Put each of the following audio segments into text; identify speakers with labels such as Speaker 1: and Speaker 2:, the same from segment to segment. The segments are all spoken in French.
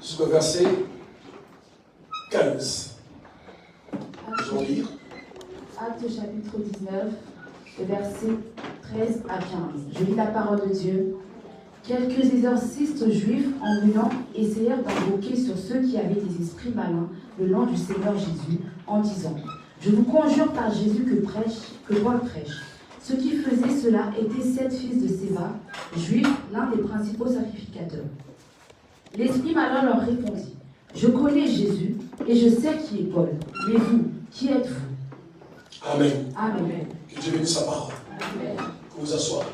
Speaker 1: jusqu'au verset 15. Je vais lire.
Speaker 2: Acte chapitre 19, versets 13 à 15. Je lis la parole de Dieu. Quelques exorcistes juifs, en venant, essayèrent d'invoquer sur ceux qui avaient des esprits malins le nom du Seigneur Jésus, en disant: Je vous conjure par Jésus que Paul prêche. Ceux qui faisaient cela étaient 7 fils de Séba, juifs, l'un des principaux sacrificateurs. L'esprit malin leur répondit: Je connais Jésus et je sais qui est Paul. Mais vous, qui êtes-vous?
Speaker 1: Amen.
Speaker 2: Amen.
Speaker 1: Que Dieu bénisse sa parole.
Speaker 2: Amen.
Speaker 1: Vous vous asseoir.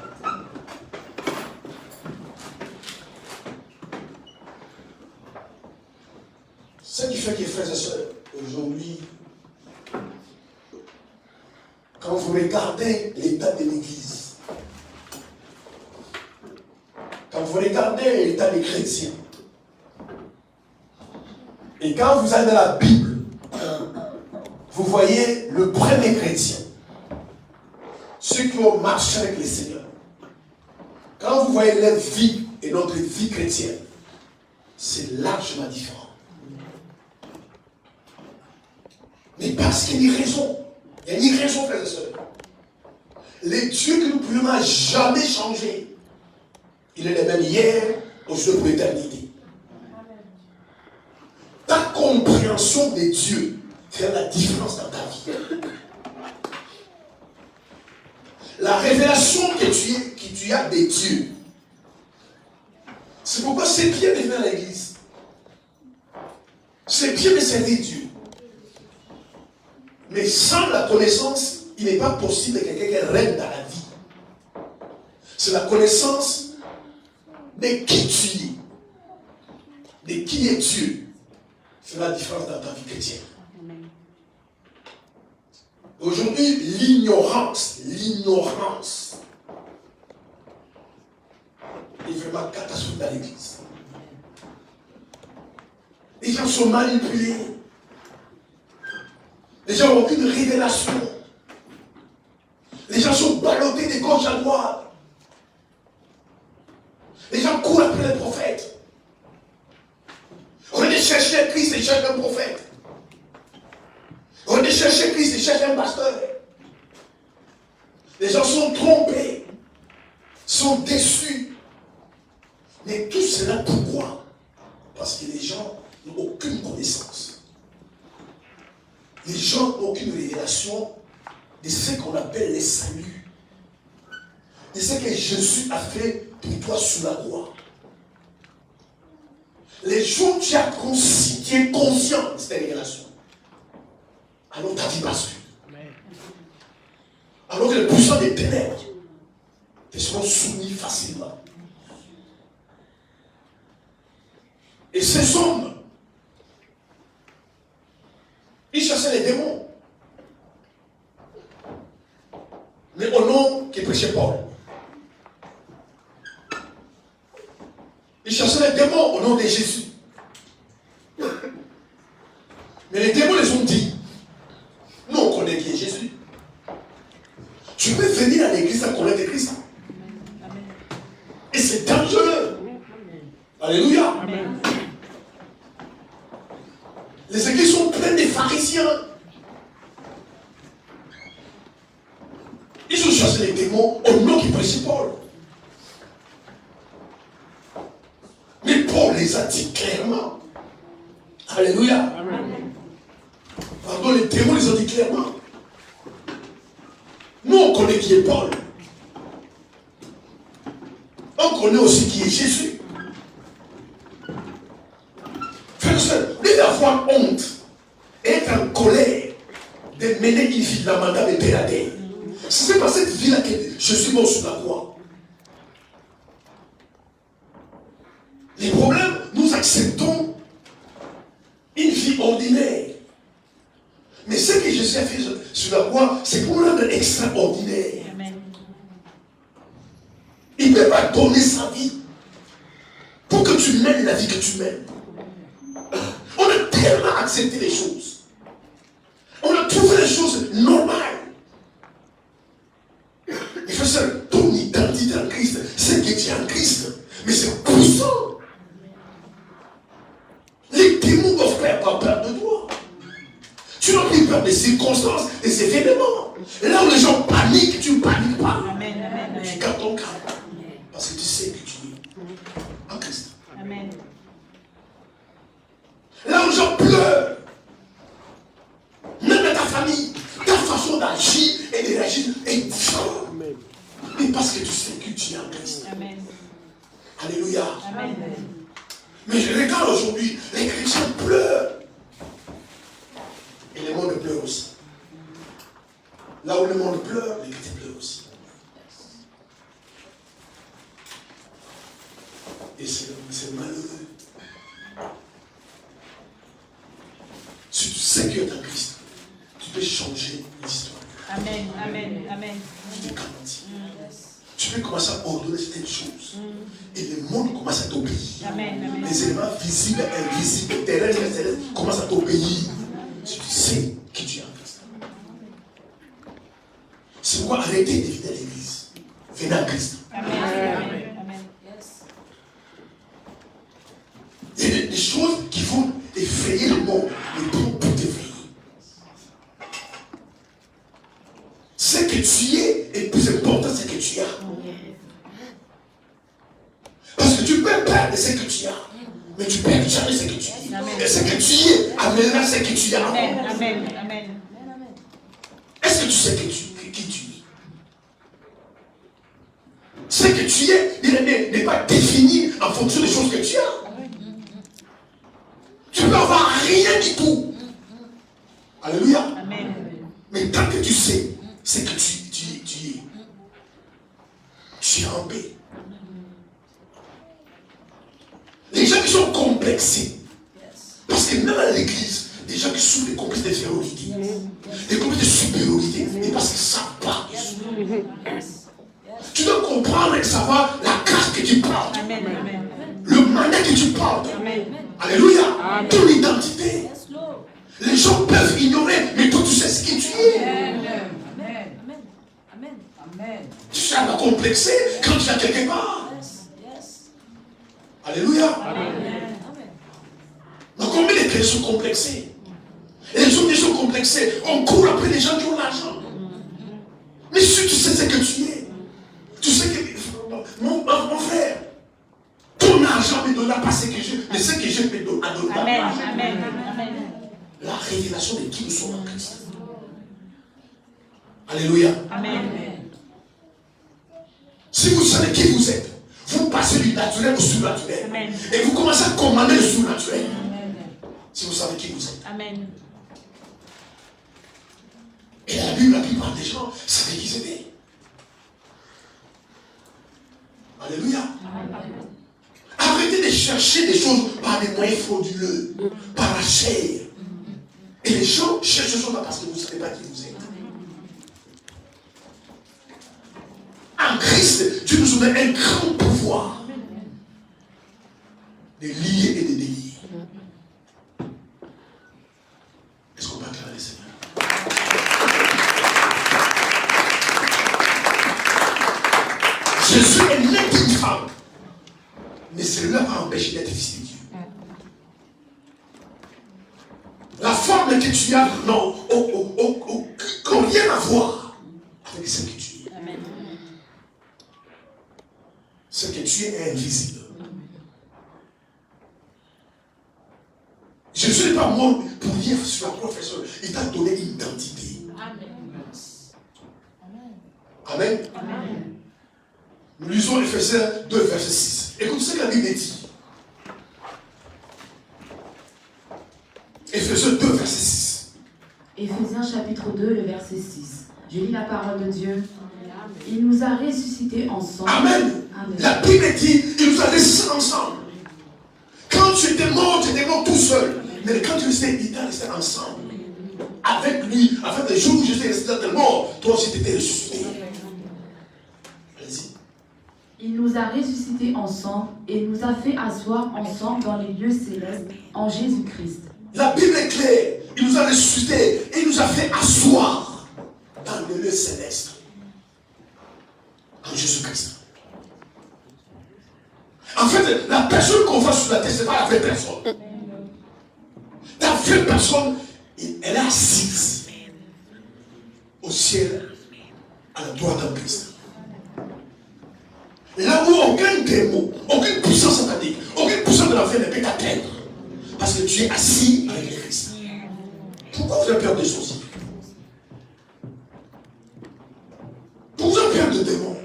Speaker 1: Ce qui fait que, frères et sœurs, aujourd'hui, quand vous regardez l'état de l'Église, quand vous regardez l'état des chrétiens, et quand vous allez dans la Bible, vous voyez le premier chrétien, ceux qui ont marché avec le Seigneur. Quand vous voyez leur vie et notre vie chrétienne, c'est largement différent. Mais parce qu'il y a une raison. Il y a une raison, frères et sœurs. Le Dieu que nous ne pouvons jamais changer, il est le même hier, aujourd'hui pour l'éternité. Ta compréhension de Dieu fait la différence dans ta vie. La révélation que tu as de Dieu. C'est pourquoi c'est bien de venir à l'église. C'est bien de servir Dieu. Mais sans la connaissance, il n'est pas possible que quelqu'un règne dans la vie. C'est la connaissance de qui tu es, de qui est Dieu. C'est la différence dans ta vie chrétienne. Aujourd'hui, l'ignorance est vraiment catastrophique dans l'église. Les gens sont manipulés. Les gens n'ont aucune révélation. Les gens sont ballottés de gauche à droite. Les gens courent après les prophètes. On est chercher Christ et chercher un prophète. On est chercher Christ et chercher un pasteur. Les gens sont trompés, sont déçus. Mais tout cela pourquoi? Parce que les gens n'ont aucune connaissance. Les gens n'ont aucune révélation de ce qu'on appelle les saluts. De ce que Jésus a fait pour toi sous la croix. Les jours où tu as conscient de cette révélation, alors ta vie bascule. Alors que les puissants des ténèbres te seront soumis facilement. Et ces hommes, ils chassaient les démons. Mais au nom qui prêchait Paul. Ils chassaient les démons au nom de Jésus. Mais les démons les ont dit: nous on connaît qui est Jésus. Tu peux venir à l'église sans connaître Christ. Et c'est dangereux. Alléluia. Amen. Les églises sont pleines de pharisiens. Ils ont chassé les démons au nom qui prêchait Paul. Mais Paul les a dit clairement. Alléluia. Amen. Pardon, les démons les ont dit clairement. Nous, on connaît qui est Paul. On connaît aussi qui est Jésus. Frère et sœur, vous devez avoir honte et être en colère de mener une vie lamentable et péradée. C'est pas cette vie-là que je suis mort sur la croix. Les problèmes, nous acceptons une vie ordinaire. Mais ce que Jésus a fait sur la croix, c'est pour nous rendre extraordinaire. Amen. Il ne peut pas donner sa vie pour que tu mènes la vie que tu mènes. On a tellement accepté les choses. On a trouvé les choses normales. Il faut ça, ton identité en Christ, c'est que tu es en Christ. Mais c'est puissant. peur des circonstances, des événements. Là où les gens paniquent, tu ne paniques pas.
Speaker 3: Amen. Amen.
Speaker 1: Tu gardes ton calme. Parce que tu sais que tu es en Christ.
Speaker 3: Amen.
Speaker 1: Là où les gens pleurent, même dans ta famille, ta façon d'agir et de réagir est différente. Mais parce que tu sais que tu es en Christ.
Speaker 3: Amen.
Speaker 1: Alléluia.
Speaker 3: Amen.
Speaker 1: Mais je regarde aujourd'hui, les chrétiens pleurent. Et le monde pleure aussi. Là où le monde pleure, les chrétiens pleurent aussi. Et c'est malheureux. Si tu sais que tu es en Christ, tu peux changer l'histoire.
Speaker 3: Amen. Amen. Amen.
Speaker 1: Je te garantis. Tu peux commencer à ordonner certaines choses. Et le monde commence à t'obéir.
Speaker 3: Amen. Amen.
Speaker 1: Les éléments visibles, invisibles, terrestres, célestes commencent à t'obéir. Si tu sais qui tu es en Christ. C'est pourquoi arrêtez d'éviter l'église. Venez en Christ.
Speaker 3: Amen. Amen. Amen.
Speaker 1: Il y a des choses qui vont effrayer le monde, mais pour t'effrayer. Ce que tu es est plus important que ce que tu as. Parce que tu peux perdre ce que tu as, mais tu perds jamais ce que tu es. Et ce que tu es amènera ce que tu as.
Speaker 3: Amen. Amen. Amen.
Speaker 1: Est-ce que tu sais qui tu es? Ce que tu es n'est pas défini en fonction des choses que tu as. Tu peux avoir rien du tout. Alléluia.
Speaker 3: Amen.
Speaker 1: Mais tant que tu sais ce que tu es en paix. Les gens qui sont complexés, parce que même à l'église, des gens qui souffrent des complexes d'infériorité, des complexes de supériorité, et parce qu'ils ne savent pas. Tu dois comprendre et savoir la caste que tu portes,
Speaker 3: Amen. Amen.
Speaker 1: le mandat que tu portes.
Speaker 3: Amen.
Speaker 1: Alléluia. Ton identité. Les gens peuvent ignorer, mais toi tu sais ce que tu es. Tu ne seras pas complexé quand tu es quelque part. Alléluia. Donc combien de gens sont complexés? Et les gens qui sont complexés, on court après les gens qui ont l'argent. Mais si tu sais ce que tu es, tu sais que, mon frère, ton argent ne donnera pas ce que je, mais ce que je peux donner à d'autres.
Speaker 3: Amen. Amen. Amen.
Speaker 1: La révélation de qui nous sommes en Christ. Alléluia.
Speaker 3: Amen.
Speaker 1: Si vous savez qui vous êtes, vous passez du naturel au surnaturel.
Speaker 3: Amen.
Speaker 1: Et vous commencez à commander le surnaturel. Si vous savez qui vous êtes.
Speaker 3: Amen.
Speaker 1: Et la Bible, la plupart des gens savaient qui c'était. Alléluia. Arrêtez de chercher des choses par des moyens frauduleux, par la chair. Et les gens cherchent ce choses parce que vous ne savez pas qui vous êtes. En Christ, Dieu nous donne un grand pouvoir de lier et de délier. Est-ce qu'on peut acclamer le Seigneur? Jésus est né d'une femme, mais cela n'a pas empêché d'être fils de Dieu. La forme que tu as, non, rien à voir avec ce que tu es.
Speaker 3: Amen.
Speaker 1: Ce que tu es est invisible. Jésus n'est pas mort pour rien sur la profession. Il t'a donné une identité. Amen.
Speaker 3: Amen.
Speaker 1: Nous lisons Ephésiens 2, verset 6. Écoute ce que la Bible dit. Ephésiens 2, verset 6.
Speaker 2: Éphésiens chapitre 2, le verset 6. Je lis la parole de Dieu. Il nous a ressuscités ensemble.
Speaker 1: Amen.
Speaker 2: Amen.
Speaker 1: La Bible dit, il nous a ressuscités ensemble. Quand tu étais mort tout seul. Mais quand tu restais, il t'a resté ensemble. Avec lui, afin que le jour où je suis resté dans le mort, toi aussi tu étais ressuscité. Allez-y.
Speaker 2: Il nous a ressuscités ensemble et nous a fait asseoir ensemble dans les lieux célestes en Jésus-Christ.
Speaker 1: La Bible est claire. Il nous a ressuscités et il nous a fait asseoir dans les lieux célestes en Jésus-Christ. En fait, la personne qu'on voit sur la terre, ce n'est pas la vraie personne. La vraie personne, elle est assise. au ciel, à la droite en Christ. Là où aucun démon, aucune puissance satanique, aucune puissance de l'enfer ne peut t'atteindre. Parce que tu es assis avec le Christ. Pourquoi vous avez peur des sorciers? Pourquoi vous avez peur de démons?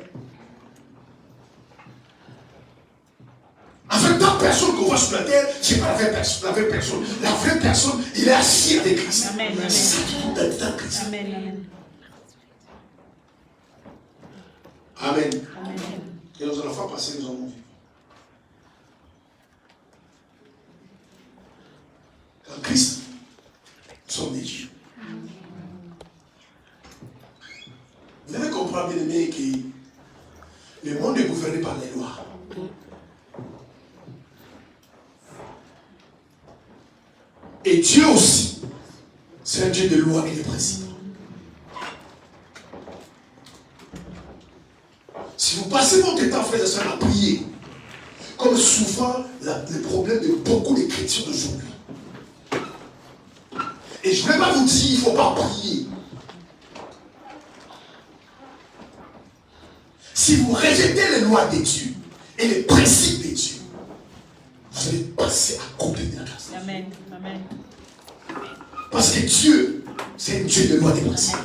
Speaker 1: En fait, ta personne qu'on voit sur la terre, ce n'est pas la vraie personne. La vraie personne, il est assis avec Christ. C'est ça qui compte dans Christ.
Speaker 3: Amen.
Speaker 1: Amen. Et nos enfants passés, nous avons vu. En Christ, nous sommes des dieux. Vous devez comprendre, bien aimé, que le monde est gouverné par les lois. Et Dieu aussi, c'est un Dieu de loi et de principes. Si vous passez votre temps, frères et sœurs, à prier, comme souvent le problème de beaucoup de chrétiens d'aujourd'hui. Et je ne vais pas vous dire, il ne faut pas prier. Si vous rejetez les lois de Dieu et les principes de Dieu, vous allez passer à côté de la grâce.
Speaker 3: Amen.
Speaker 1: Parce que Dieu, c'est un Dieu de loi et de principes.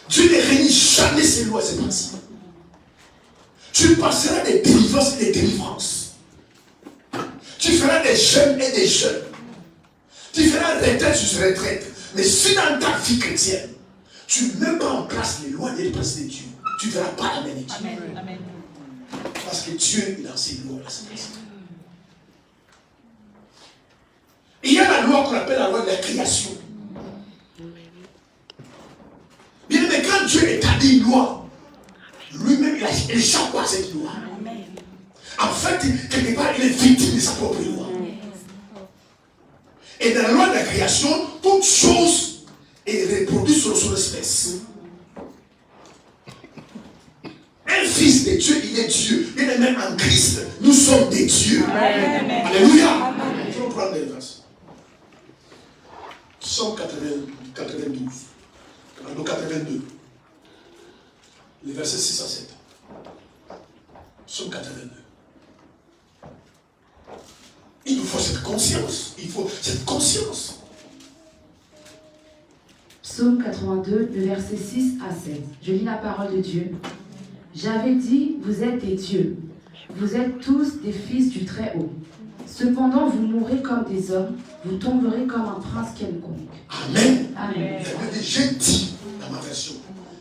Speaker 1: Dieu ne réunit jamais ses lois et ses principes. Tu passeras des délivrances et des délivrances. Tu feras des jeûnes et des jeûnes. Tu feras retraite sur retraite. Mais si dans ta vie chrétienne, tu ne mets pas en place les lois et les principes de Dieu, tu ne verras pas la main de Dieu.
Speaker 3: Amen.
Speaker 1: Parce que Dieu, il a ses lois et ses principes. Il y a la loi qu'on appelle la loi de la création. Bien aimé, quand Dieu établit une loi, lui-même, il échappe à cette loi. En fait, quelque part, il est victime de sa propre loi. Et dans la loi de la création, toute chose est reproduite sur son espèce. Un fils de Dieu, il est Dieu. Bien aimé, en Christ, nous sommes des dieux.
Speaker 3: Amen.
Speaker 1: Alléluia. Je vais prendre les versets. Psaume 92. Pardon, 82. Les versets 6 à 7. Psaume 82. Il nous faut cette conscience. Il faut cette conscience.
Speaker 2: Psaume 82, le verset 6 à 7. Je lis la parole de Dieu. J'avais dit, vous êtes des dieux. Vous êtes tous des fils du Très-Haut. Cependant, vous mourrez comme des hommes. Vous tomberez comme un prince quelconque.
Speaker 1: Amen.
Speaker 2: Amen.
Speaker 1: J'ai dit dans ma version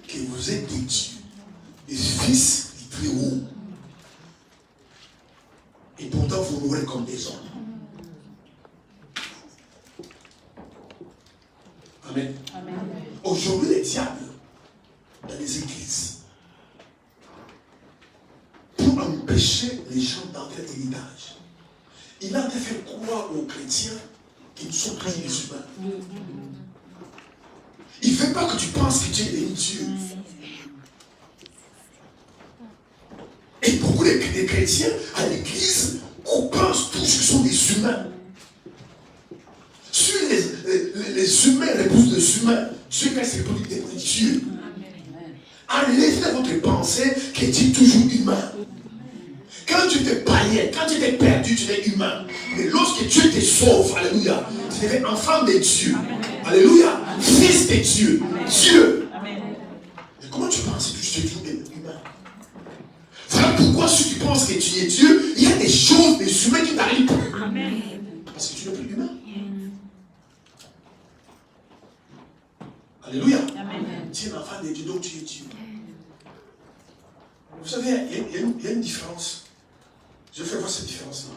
Speaker 1: que vous êtes des dieux, des fils du Très-Haut. Et pourtant, vous mourrez comme des hommes. Amen. Aujourd'hui, les diables, dans les églises, pour empêcher les gens d'entrer à l'héritage, il a fait croire aux chrétiens qu'ils sont tous des humains. Il ne veut pas que tu penses que Dieu est Dieu. Et beaucoup de chrétiens à l'église pensent tous qu'ils sont des humains. Si les humains répondent des humains, Dieu quand c'est pour des Dieu. Enlevez votre pensée que Dieu est toujours humain. Quand tu t'es païen, quand tu t'es perdu, tu es humain. Mais lorsque Dieu te sauve, alléluia, tu deviens enfant de Dieu. Alléluia, fils de Dieu. Dieu. Mais comment tu penses que tu es toujours humain? Voilà pourquoi si tu penses que tu es Dieu, il y a des choses, des humains qui t'arrivent. Parce que tu n'es plus humain. Alléluia. Tu es un enfant de Dieu, donc tu es Dieu. Vous savez, il y a une différence. Je fais voir cette différence-là.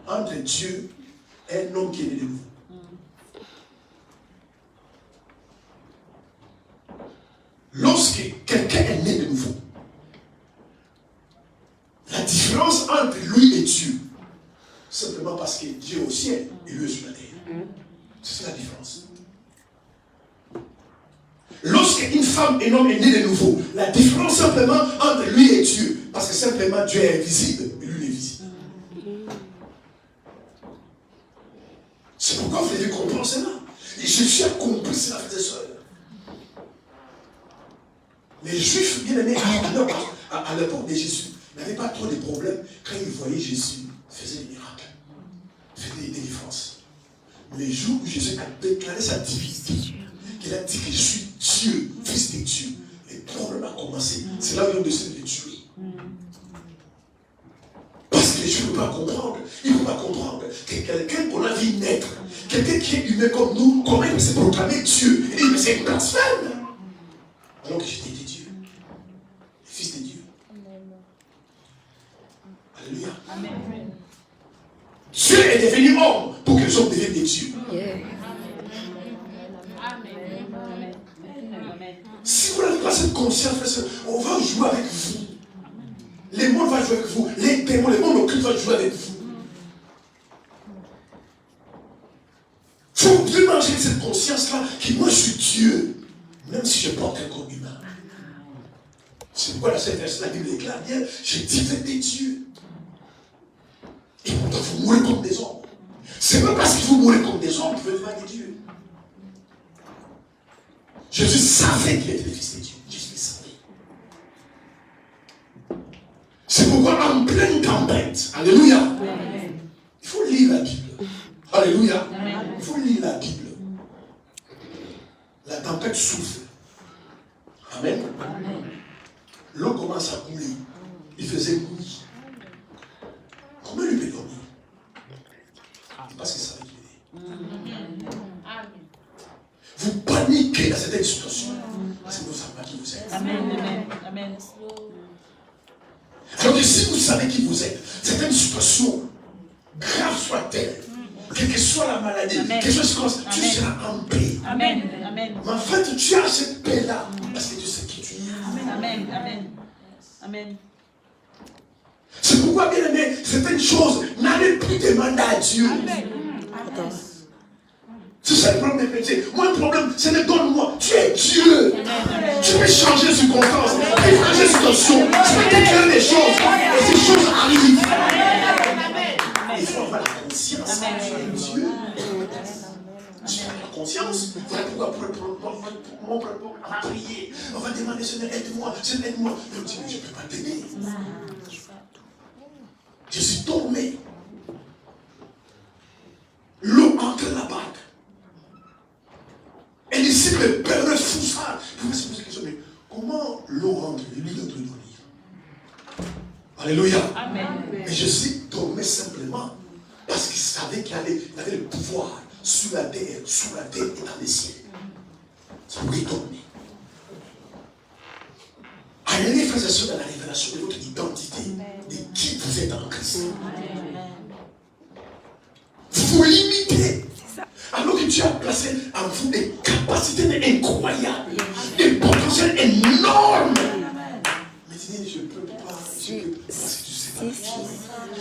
Speaker 1: Entre Dieu et un homme qui est né de nouveau. Lorsque quelqu'un est né de nouveau, la différence entre lui et Dieu, simplement parce que Dieu est au ciel et lui est sur la terre. C'est ça la différence. Lorsqu'une femme et un homme est né de nouveau, la différence simplement entre lui et Dieu, parce que simplement Dieu est invisible et lui est visible. C'est pourquoi vous devez comprendre cela. Jésus a compris cela, frères et sœurs. Les Juifs, bien aimés, à l'époque de Jésus, n'avaient pas trop de problèmes quand ils voyaient Jésus faisait des miracles, faisait des délivrances. Mais les jours où Jésus a déclaré sa divinité, qu'il a dit que je suis Dieu, fils de Dieu, les problèmes ont commencé. C'est là où ils ont décidé de le tuer. Parce que les Juifs ne peuvent pas comprendre. Ils ne peuvent pas comprendre que quelqu'un qu'on a vu naître, quelqu'un qui est humain comme nous, comment il peut se proclamer Dieu? Il dit, mais c'est une blasphème. Alors que j'étais Dieu, le fils de Dieu. Alléluia.
Speaker 3: Amen.
Speaker 1: Dieu est devenu homme pour que les hommes deviennent des dieux. Si vous n'avez pas cette conscience, on va jouer avec vous. Les mondes vont jouer avec vous. Les démons, les mondes occultes vont jouer avec vous. Il faut bien manger cette conscience-là que moi je suis Dieu, même si je porte un corps humain. C'est pourquoi la Bible déclare bien, j'ai dit vous êtes des dieux. Et pourtant vous mourrez comme des hommes. C'est pas parce que vous mourrez comme des hommes que vous n'êtes pas des dieux. Jésus savait qu'il était le fils de Dieu. Jésus le savait. C'est pourquoi en pleine tempête, alléluia, il faut lire la Bible. Alléluia. Il faut lire la Bible. La tempête souffle. Amen. L'eau commence à couler. Il faisait nuit. Comment il peut dormir? Parce qu'il savait qu'il est. Vous paniquez dans cette situation. Parce que vous ne savez pas qui vous êtes.
Speaker 3: Amen.
Speaker 1: Alors que si vous savez qui vous êtes, certaines situations, grave soit-elle, quelle que soit la maladie, quelle que soit la circonstance, tu seras en paix.
Speaker 3: Amen.
Speaker 1: Mais en fait, tu as cette paix-là parce que tu sais qui tu es.
Speaker 3: Amen.
Speaker 1: C'est pourquoi, bien aimé, certaines choses, n'allez plus demander à Dieu. C'est ça le problème des chrétiens. Moi, le problème, c'est de donne-moi. Tu es Dieu. Tu peux changer les circonstances. Tu peux changer les situations. Tu peux déclarer des choses. Et ces choses arrivent. Il faut avoir la conscience. Tu es Dieu. Tu as la conscience. Voilà pourquoi on va prier. On va demander, Seigneur, aide-moi. Seigneur, aide-moi. Je dis, mais je ne peux pas t'aider. Je suis tombé. L'eau entre la barque. Et les disciples perdent fou ça. Vous pouvez se poser la question, mais comment l'eau rentre et lui entre nous? Alléluia.
Speaker 3: Amen.
Speaker 1: Mais Jésus dormait simplement parce qu'il savait qu'il avait le pouvoir sur la terre et dans les cieux. C'est pour qu'il dormait. Allez, frères et sœurs, dans la révélation de votre identité, de qui vous êtes en Christ. Vous vous limitez. Alors que Dieu a placé en vous des capacités incroyables, des potentiels énormes. Mais tu dis, je ne peux pas, parce que tu sais pas.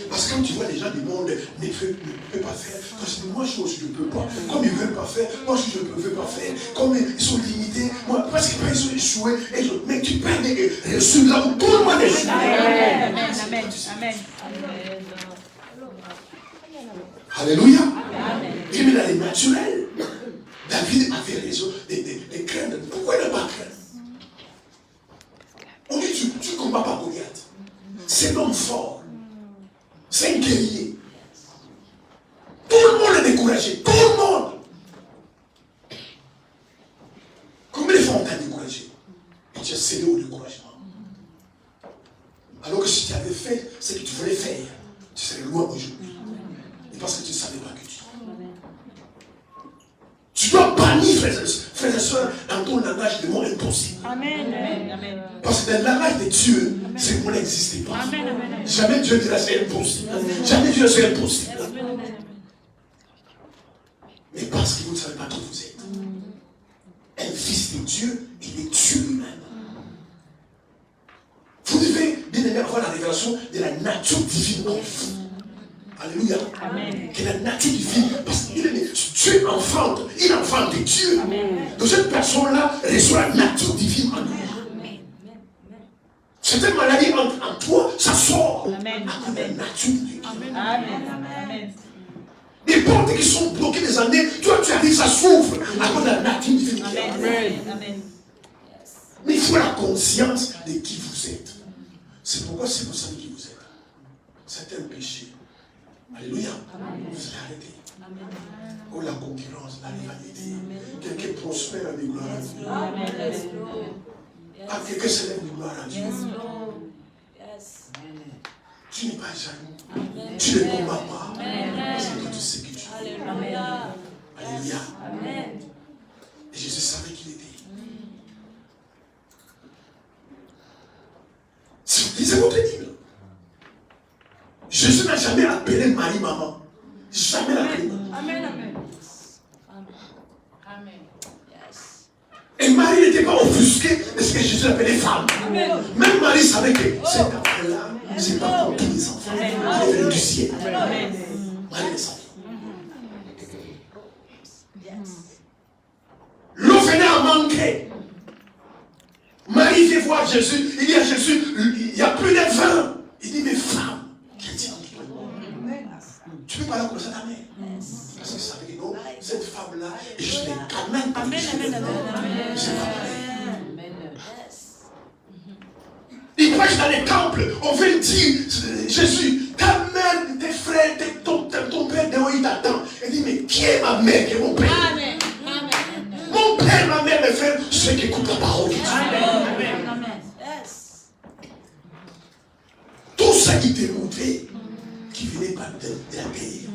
Speaker 1: Parce que quand tu vois les gens du monde ne peuvent pas faire, quand je dis, moi je ne peux pas. Comme ils ne veulent pas faire, moi je ne veux pas faire. Comme ils sont limités, moi, parce qu'ils ont échoué, mais tu perds des reçus là où tout le monde est échoué.
Speaker 3: Amen.
Speaker 1: Alléluia. Et mais dans les naturels, David avait raison de craindre. Pourquoi il n'a pas craint? On dit, tu ne combats pas Goliath. C'est l'homme fort. C'est un guerrier. Tout le monde est découragé. Tout le monde. Combien de fois on t'a découragé? Et tu as cédé au découragement. Alors que si tu avais fait ce que tu voulais faire, tu serais loin aujourd'hui. Et parce que tu ne savais pas que tu. Tu dois bannir, frères et sœurs, dans ton langage de mots impossible.
Speaker 3: Amen.
Speaker 1: Parce que dans le langage de Dieu, ces mots n'existent pas. Jamais Dieu dira c'est impossible. Jamais Dieu c'est impossible. Mais parce que vous ne savez pas qui vous êtes. Un fils de Dieu, il est Dieu lui-même. Vous devez bien aimer avoir la révélation de la nature divine en vous. Alléluia.
Speaker 3: Amen.
Speaker 1: Que la nature divine, parce que Dieu enfante, il enfante Dieu. Donc cette personne-là reçoit la nature divine en lui. Certaines maladies en toi, ça sort.
Speaker 3: Amen.
Speaker 1: À cause de la nature divine.
Speaker 3: Amen.
Speaker 1: Des portes qui sont bloquées des années, toi tu as dit que ça s'ouvre à cause de la nature divine.
Speaker 3: Amen.
Speaker 1: Mais il faut la conscience de qui vous êtes. C'est pourquoi si vous savez qui vous êtes, c'est un péché. Alléluia. Vous allez arrêter. Oh, la concurrence, la rivalité. Quelqu'un prospère avec gloire à Dieu. Ah, quelqu'un s'élève de gloire à Dieu. Tu n'es pas jaloux. Tu ne combats pas. Parce que tu sais que tu es. Alléluia. Et Jésus savait qu'il était. Lisez votre Bible. Jésus n'a jamais appelé Marie maman. Jamais appelé maman.
Speaker 3: Amen.
Speaker 1: Et Marie n'était pas offusquée de ce que Jésus appelait femme. Amen. Même Marie savait que cet enfant-là, ce n'est pas pour tous les enfants. Il est venu du ciel. Marie le savait. L'eau venait à manquer. Marie vient voir Jésus. Il dit à Jésus, il n'y a plus de vin. Il dit, mais femme, qu'est-ce que tu dis? Tu peux parler comme ça ta mère. Parce que ça veut dire, non, cette femme-là est juste les camins. Amen. Il prêche dans les temples. On veut dire, Jésus, ta mère, tes frères, ton père, dehors, il t'attend. Il dit, mais qui est ma mère, qui est mon père? Amen. Mon père, ma mère, mes frères, ceux qui écoutent la parole de Dieu. Tout ça qui t'est montré, qui venait pas de la paix.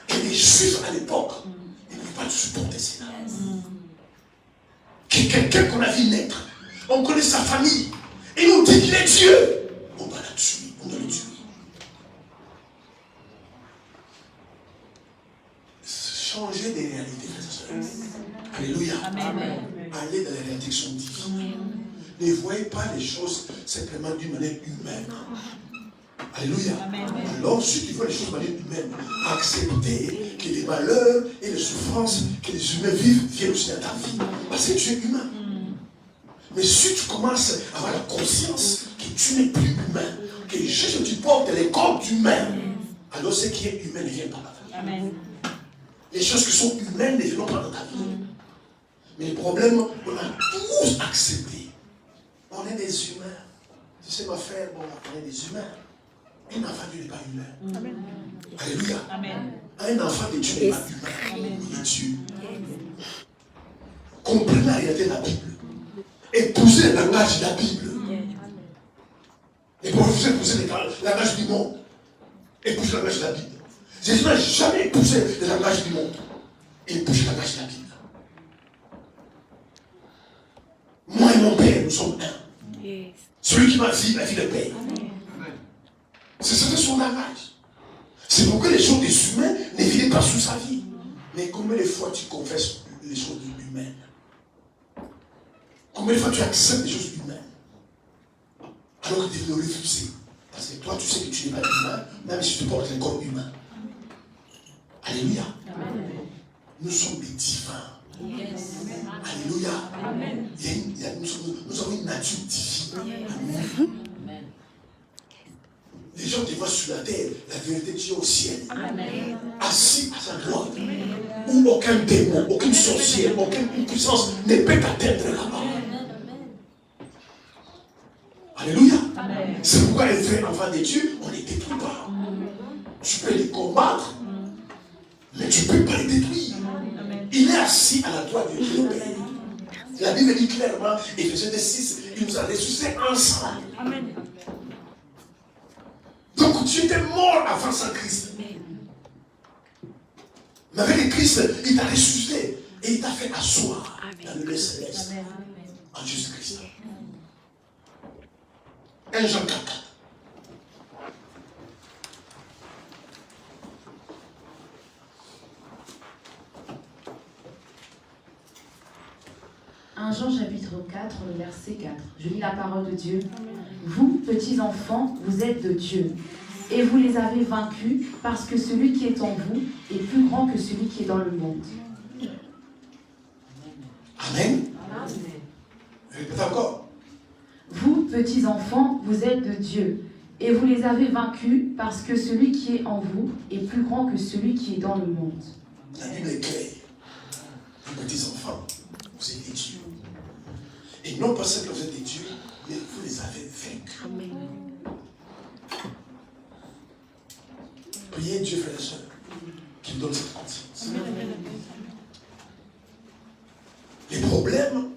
Speaker 1: Et les Juifs à l'époque, ils ne pouvaient pas supporter cela. Quelqu'un qu'on a vu naître, on connaît sa famille, et nous dit qu'il est Dieu. On doit la tuer, on doit le tuer. Changer des réalités, frères et sœurs. Alléluia. Amen. Allez dans les réalités qui sont divines. Ne voyez pas les choses simplement d'une manière humaine. Alléluia. Amen. Alors, ceux qui voient les choses de manière humaine, acceptez que les malheurs et les souffrances que les humains vivent viennent aussi dans ta vie. Parce que tu es humain. Mais si tu commences à avoir la conscience que tu n'es plus humain, que juste tu portes les corps d'humain, alors ce qui est humain ne vient pas dans ta vie. Amen. Les choses qui sont humaines ne viennent pas dans ta vie. Mais le problème, on a tous accepté. On est des humains. Tu sais, ma frère, bon, on est des humains. Un enfant de Dieu n'est pas humain. Amen. Alléluia. Amen. Un enfant de Dieu n'est pas humain. Il est Dieu. Comprenez la réalité de la Bible. Épousez le langage de la Bible. Et pour vous épouser le langage du monde. Épousez le langage de la Bible. Jésus n'a jamais épousé le langage du monde. Il épouse le langage de la Bible. Moi et mon Père, nous sommes un. Yes. Celui qui m'a vie, la vie le Père. C'était son langage. C'est pourquoi les choses des humains ne viennent pas sous sa vie. Mais combien de fois tu confesses les choses humaines? Combien de fois tu acceptes les choses humaines? Alors que tu veux le refuser. Parce que toi, tu sais que tu n'es pas humain, même si tu portes un corps humain. Alléluia. Amen. Nous sommes des divins. Yes. Alléluia. Amen. Nous avons une nature divine. Amen. Amen. Les gens te voient sur la terre, la vérité de Dieu au ciel. Amen. Assis à sa droite. Où aucun démon, aucune sorcière, aucune puissance ne peut t'atteindre là-bas. Alléluia. Amen. C'est pourquoi les vrais enfants de Dieu, on ne les détruit pas. Tu peux les combattre, mais tu ne peux pas les détruire. Amen. Il est assis à la droite de Dieu. La Bible dit clairement, Éphésiens 6, il nous a ressuscités ensemble. Amen. Donc tu étais mort avant sans Christ. Mais avec le Christ, il t'a ressuscité et il t'a fait asseoir dans le lieu céleste en Jésus-Christ. 1 Jean 4.
Speaker 2: Jean chapitre 4, le verset 4. Je lis la parole de Dieu. Vous, petits enfants, vous êtes de Dieu, et vous les avez vaincus, parce que celui qui est en vous est plus grand que celui qui est dans le monde.
Speaker 1: Amen. Répète encore.
Speaker 2: Vous, petits enfants, vous êtes de Dieu, Et vous les avez vaincus parce que celui qui est en vous est plus grand que celui qui est dans le monde.
Speaker 1: La Bible est claire. Les petits enfants, vous êtes des dieux. Et non pas seulement vous êtes des dieux, mais vous les avez vaincus.
Speaker 4: Amen.
Speaker 1: Priez Dieu, frères et sœurs, qu'il donne cette conscience. Les problèmes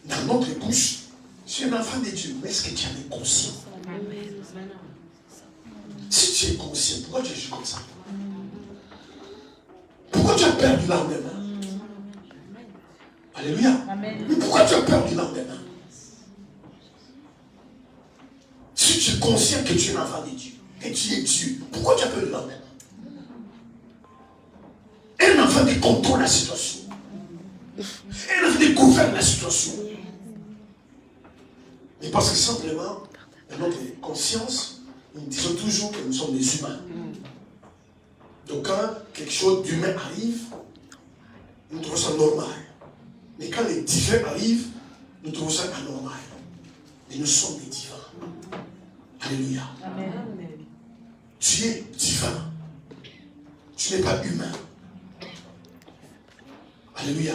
Speaker 1: dans notre bouche, je suis un enfant de Dieu, mais est-ce que tu en es conscient? Si tu es conscient, pourquoi tu es comme ça? Pourquoi tu as peur du lendemain? Alléluia.
Speaker 3: Amen.
Speaker 1: Mais pourquoi tu as peur du lendemain? Si tu es conscient que tu es un enfant de Dieu, que tu es Dieu, pourquoi tu as peur du lendemain? Un enfant qui contrôle la situation. Un enfant qui gouverne la situation. Mais parce que simplement, dans notre conscience, nous disons toujours que nous sommes des humains. Donc quand quelque chose d'humain arrive, nous trouvons ça normal. Mais quand les divins arrivent, nous trouvons ça anormal. Mais nous sommes des divins. Alléluia.
Speaker 3: Amen.
Speaker 1: Tu es divin. Tu n'es pas humain. Alléluia.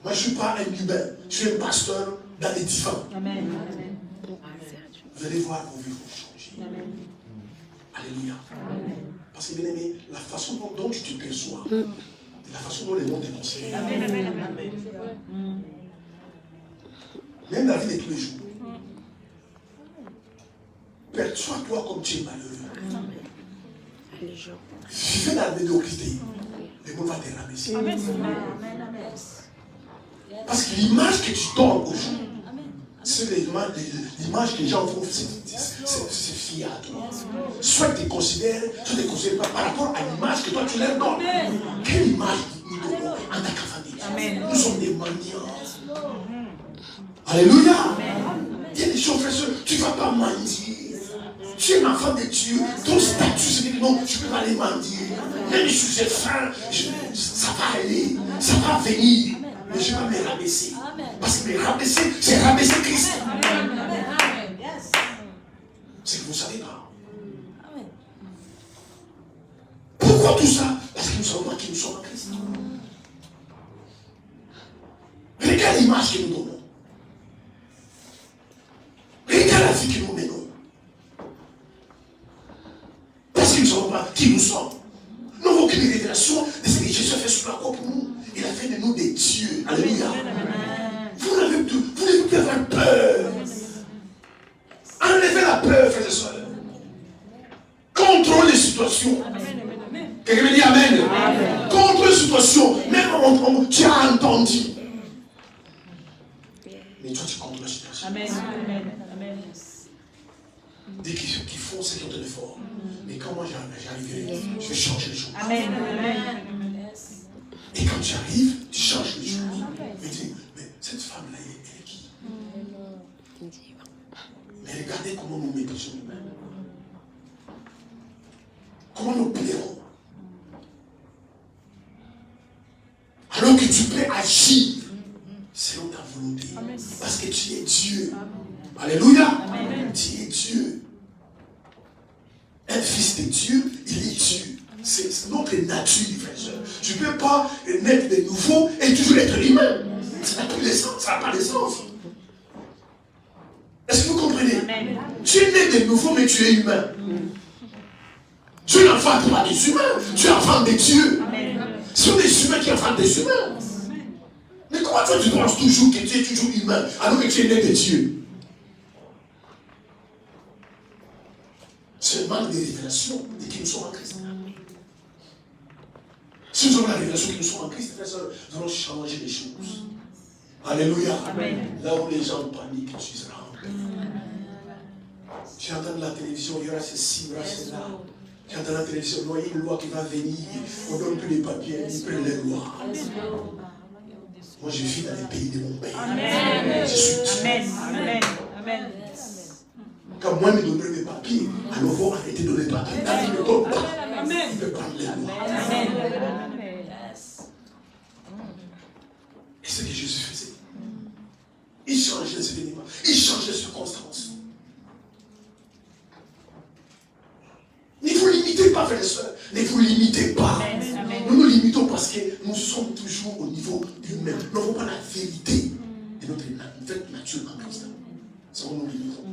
Speaker 1: Moi, je ne suis pas un humain. Je suis un pasteur dans les divins.
Speaker 3: Amen.
Speaker 1: Vous allez voir vos vies vont changer.
Speaker 3: Amen.
Speaker 1: Alléluia. Parce que bien aimé, la façon dont tu te perçois, la façon dont les mondes te conseillent.
Speaker 3: Amen. Amen.
Speaker 1: Même dans la vie de tous les jours. Perçois-toi comme tu es malheureux. Vivez dans la médiocrité. Le monde va te rabaisser. Parce que l'image que tu donnes aux gens, c'est l'image que les gens trouvent, c'est fiat. Soit tu te considères, soit tu ne te considères pas par rapport à l'image que toi tu leur donnes. Quelle image nous donnons en tant qu'enfants de Dieu? Nous sommes des mendiants. Alléluia. Il y a des choses, frères, tu ne vas pas mendier. Tu es un enfant de Dieu. Ton statut, c'est que non, je ne peux pas aller mendier. Même si j'ai faim, ça va aller, ça va venir. Mais je ne vais pas me rabaisser. Parce que me rabaisser, c'est rabaisser Christ. C'est que vous ne savez pas. Pourquoi tout ça? Parce que nous savons pas qui nous sommes en Christ. Regarde l'image que nous donnons. Regarde la vie que nous menons. Parce que nous ne savons pas qui nous sommes. Nous n'avons aucune révélation de ce que Jésus a fait sur la croix pour nous. Il a fait de nous des dieux. Alléluia. Vous n'avez plus avoir peur. Enlevez la peur, frères et sœurs. Contrôle les situations. Quelqu'un me dit Amen. Contrôle les situations. Même tu as entendu. Mais toi, tu contrôles la situation.
Speaker 3: Amen.
Speaker 1: Dès qu'ils font ce qu'ils ont de l'effort. Mais quand moi j'arriverai, je vais changer les choses.
Speaker 3: Amen.
Speaker 1: Et quand tu arrives, tu changes les choses. Mais dis, mais cette femme-là, elle est qui? Mais regardez comment nous méprisons nous-mêmes. Comment nous plairons. Alors que tu peux agir selon ta volonté. Parce que tu es Dieu. Alléluia. Tu es Dieu. Un fils de Dieu, il est Dieu. C'est notre nature, frère. Tu ne peux pas naître de nouveau et toujours être humain. Ça n'a plus de sens, ça n'a pas de sens. Est-ce que vous comprenez? Tu es né de nouveau, mais tu es humain. Tu es l'enfant pas des humains, tu es enfant de Dieu. Ce sont des humains qui enfants des humains. Mais comment toi tu penses toujours que tu es toujours humain alors que tu es né de Dieu? C'est le manque de révélation de qui nous sommes en Christ. Si nous avons la révélation que nous sommes en Christ, nous allons changer les choses. Alléluia. Là où les gens paniquent, tu seras en paix. Tu entends la télévision, il y aura ceci, il y aura cela. Tu entends la télévision, il y a une loi qui va venir. On donne plus les papiers, ils prennent les lois. Moi, je vis dans les pays de mon père. Je suis Dieu.
Speaker 3: Amen.
Speaker 1: Quand moi, je me donnerai des papiers, alors ils vont arrêter de donner des papiers. Quand ils ne donnent pas, ils peuvent prendre les lois. Et c'est ce que Jésus faisait. Il changeait les événements. Il changeait les circonstances. limitez pas, frères et sœurs. Ne vous limitez pas.
Speaker 3: Amen.
Speaker 1: Nous nous limitons parce que nous sommes toujours au niveau humain. Nous n'avons pas la vérité de notre nature en Christ. C'est où nous limitons.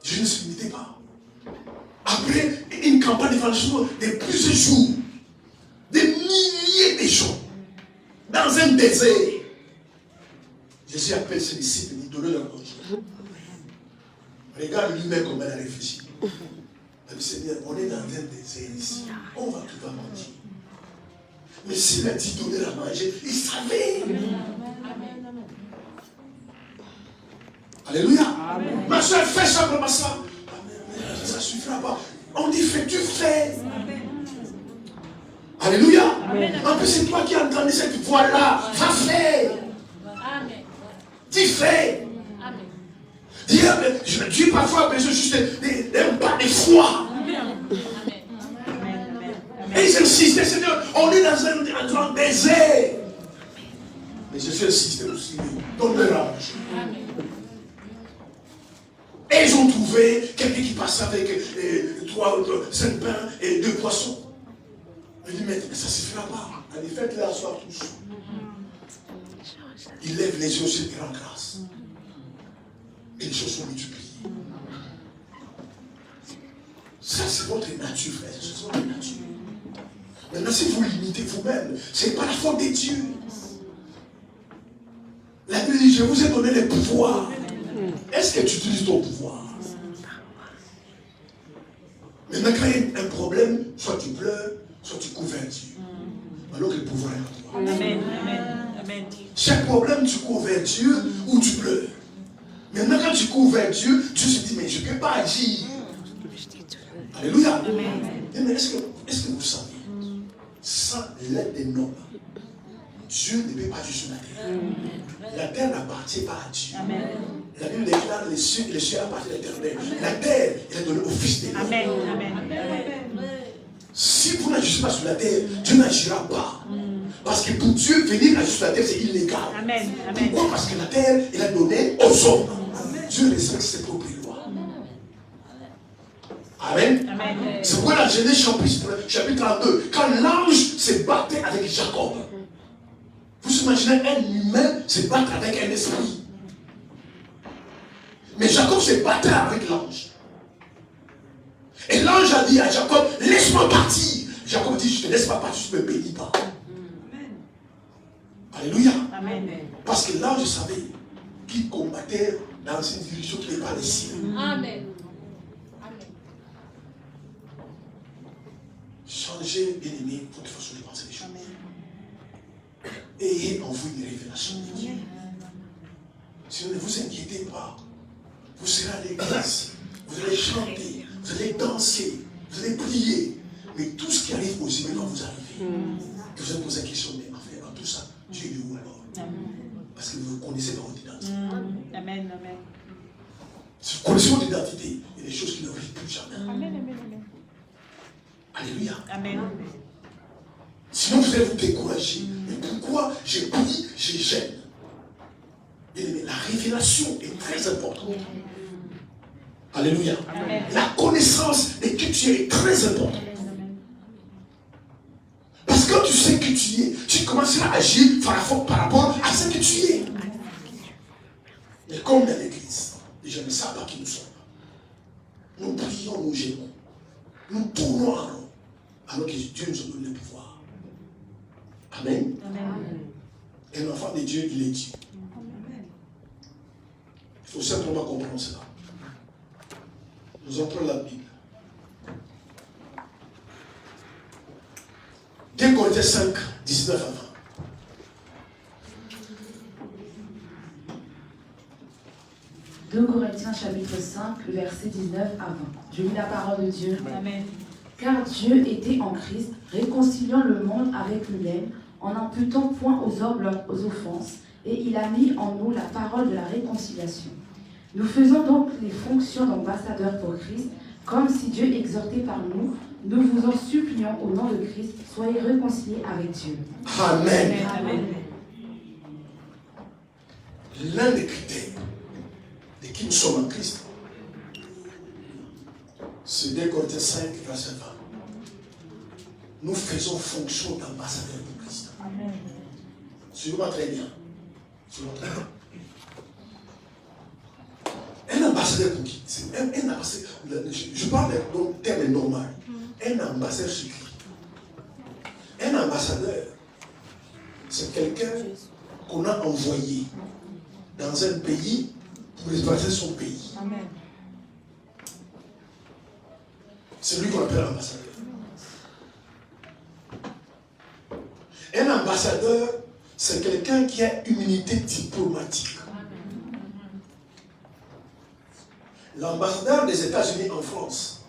Speaker 1: Je ne se limitais pas. Après une campagne d'évangélisation de plusieurs jours, des milliers de gens dans un désert, Jésus appelle ses disciples et dit donnez leur congé. Regarde lui-même comment il a réfléchi. Il dit Seigneur, on est dans un désert ici, on va tout va manger. Mais s'il a dit donner à manger, il savait. Alléluia. Amen. Ma soeur fait simplement ça. Ça ne suffira pas. On dit fais, tu fais. Alléluia. Amen. En plus, c'est toi qui as entendu cette voix-là. Va faire. Tu fais. Dieu parfois a besoin juste d'un pas de foi. Et ils insistaient, Seigneur, on est dans un grand désert. Mais Jésus insistait aussi. Donne-leur à manger. Et ils ont trouvé quelqu'un qui passait avec 5 pains et 2 poissons. Il dit, mais ça ne suffira pas. Allez, faites-les asseoir tous. Il lève les yeux sur grande grâce. Et les choses sont multipliées. Ça, c'est votre nature, frère. C'est votre nature. Maintenant, si vous limitez vous-même, ce n'est pas la faute des dieux. La Bible dit, je vous ai donné les pouvoirs. Est-ce que tu utilises ton pouvoir? Maintenant, quand il y a un problème, soit tu pleures, soit tu couvres Dieu. Alors que le pouvoir est en toi.
Speaker 3: Amen. Amen.
Speaker 1: Chaque problème, tu couvres Dieu ou tu pleures. Maintenant, quand tu couvres Dieu, Dieu se dit, mais je ne peux pas agir. Alléluia. Amen. Mais est-ce que vous savez, sans l'aide des nobles, Dieu ne peut pas agir sur la terre. La terre n'appartient pas à Dieu. Amen. La Bible déclare les cieux appartiennent à l'éternel. La terre, il est donné au Fils des hommes.
Speaker 3: Amen.
Speaker 1: Si vous n'agissez pas sur la terre, Dieu n'agira pas. Parce que pour Dieu, venir agir sur la terre, c'est illégal.
Speaker 3: Amen.
Speaker 1: Pourquoi? Parce que la terre, il a donné aux hommes. Dieu respecte ses propres lois. Amen. C'est pourquoi dans Genèse chapitre 32, quand l'ange se battait avec Jacob, vous imaginez un humain se battre avec un esprit. Mais Jacob se battait avec l'ange. Et l'ange a dit à Jacob, laisse-moi partir. Jacob dit, je ne te laisse pas partir, je ne me bénis pas. Alléluia. Amen. Parce que l'ange savait qu'il combattait dans une direction qui n'est pas la sienne.
Speaker 4: Amen.
Speaker 1: Changez, bien aimé, votre façon de penser les choses. Ayez en vous une révélation de Dieu. Sinon, ne vous inquiétez pas. Vous serez à l'église, vous allez chanter, vous allez danser, vous allez prier. Mais tout ce qui arrive aux yeux quand vous arrivez, vous allez poser la question, mais en fait, dans tout ça, Dieu est où alors? Parce que vous connaissez pas votre identité.
Speaker 3: Amen.
Speaker 1: Si vous connaissez votre identité, il y a des choses qui ne arrivent plus jamais.
Speaker 3: Amen.
Speaker 1: Alléluia.
Speaker 3: Amen.
Speaker 1: Sinon, vous allez vous décourager. Mais pourquoi je prie, je gêne? Mais la révélation est très importante. Alléluia.
Speaker 3: Amen.
Speaker 1: La connaissance de qui tu es très importante. Parce que quand tu sais qui tu es, tu commenceras à agir par rapport à ce que tu es. Mais comme dans l'église, les gens ne savent pas qui nous sommes. Nous prions, nous gênons. Nous tournons en rond. Alors que Dieu nous a donné le pouvoir. Amen. Un enfant de Dieu, il est Dieu. Il faut simplement comprendre cela. Nous entrons la Bible. 2 Corinthiens 5, 19 à 20.
Speaker 2: « 2 Corinthiens chapitre 5, le verset 19 à 20. Je lis la parole de Dieu.
Speaker 3: Amen.
Speaker 2: Car Dieu était en Christ, réconciliant le monde avec lui-même, en n'imputant point aux hommes leurs offenses, et il a mis en nous la parole de la réconciliation. Nous faisons donc les fonctions d'ambassadeurs pour Christ, comme si Dieu exhortait par nous. Nous vous en supplions au nom de Christ, soyez réconciliés avec Dieu. »
Speaker 1: Amen.
Speaker 3: Amen.
Speaker 1: L'un des critères de qui nous sommes en Christ, C'est 2 Corinthiens 5, verset 20. Nous faisons fonction d'ambassadeur pour Christ. Suivez-moi très bien. Suivez-moi très bien. Un ambassadeur pour qui? Un ambassadeur, je parle d'un terme normal. Un ambassadeur sur qui? Un ambassadeur, c'est quelqu'un qu'on a envoyé dans un pays pour représenter son pays.
Speaker 3: Amen.
Speaker 1: C'est lui qu'on appelle ambassadeur. Un ambassadeur, c'est quelqu'un qui a une unité diplomatique. L'ambassadeur des États-Unis en France,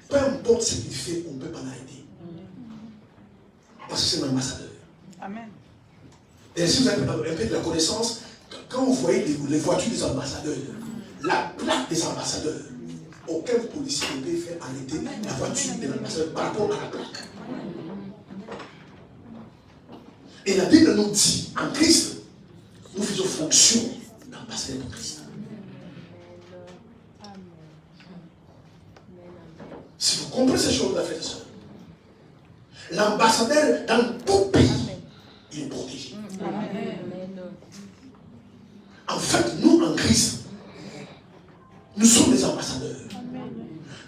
Speaker 1: peu importe ce qu'il fait, on ne peut pas l'arrêter. Parce que c'est un ambassadeur.
Speaker 3: Amen.
Speaker 1: Et si vous avez un peu de la connaissance, quand vous voyez les voitures des ambassadeurs, la plaque des ambassadeurs, aucun policier ne peut faire arrêter la voiture de l'ambassadeur par rapport à la plaque. Et la Bible nous dit, en Christ, nous faisons fonction d'ambassadeur de Christ. Si vous comprenez ces choses, frères et sœurs, l'ambassadeur dans tout pays, il est protégé. En fait, nous, en Christ, nous sommes des ambassadeurs.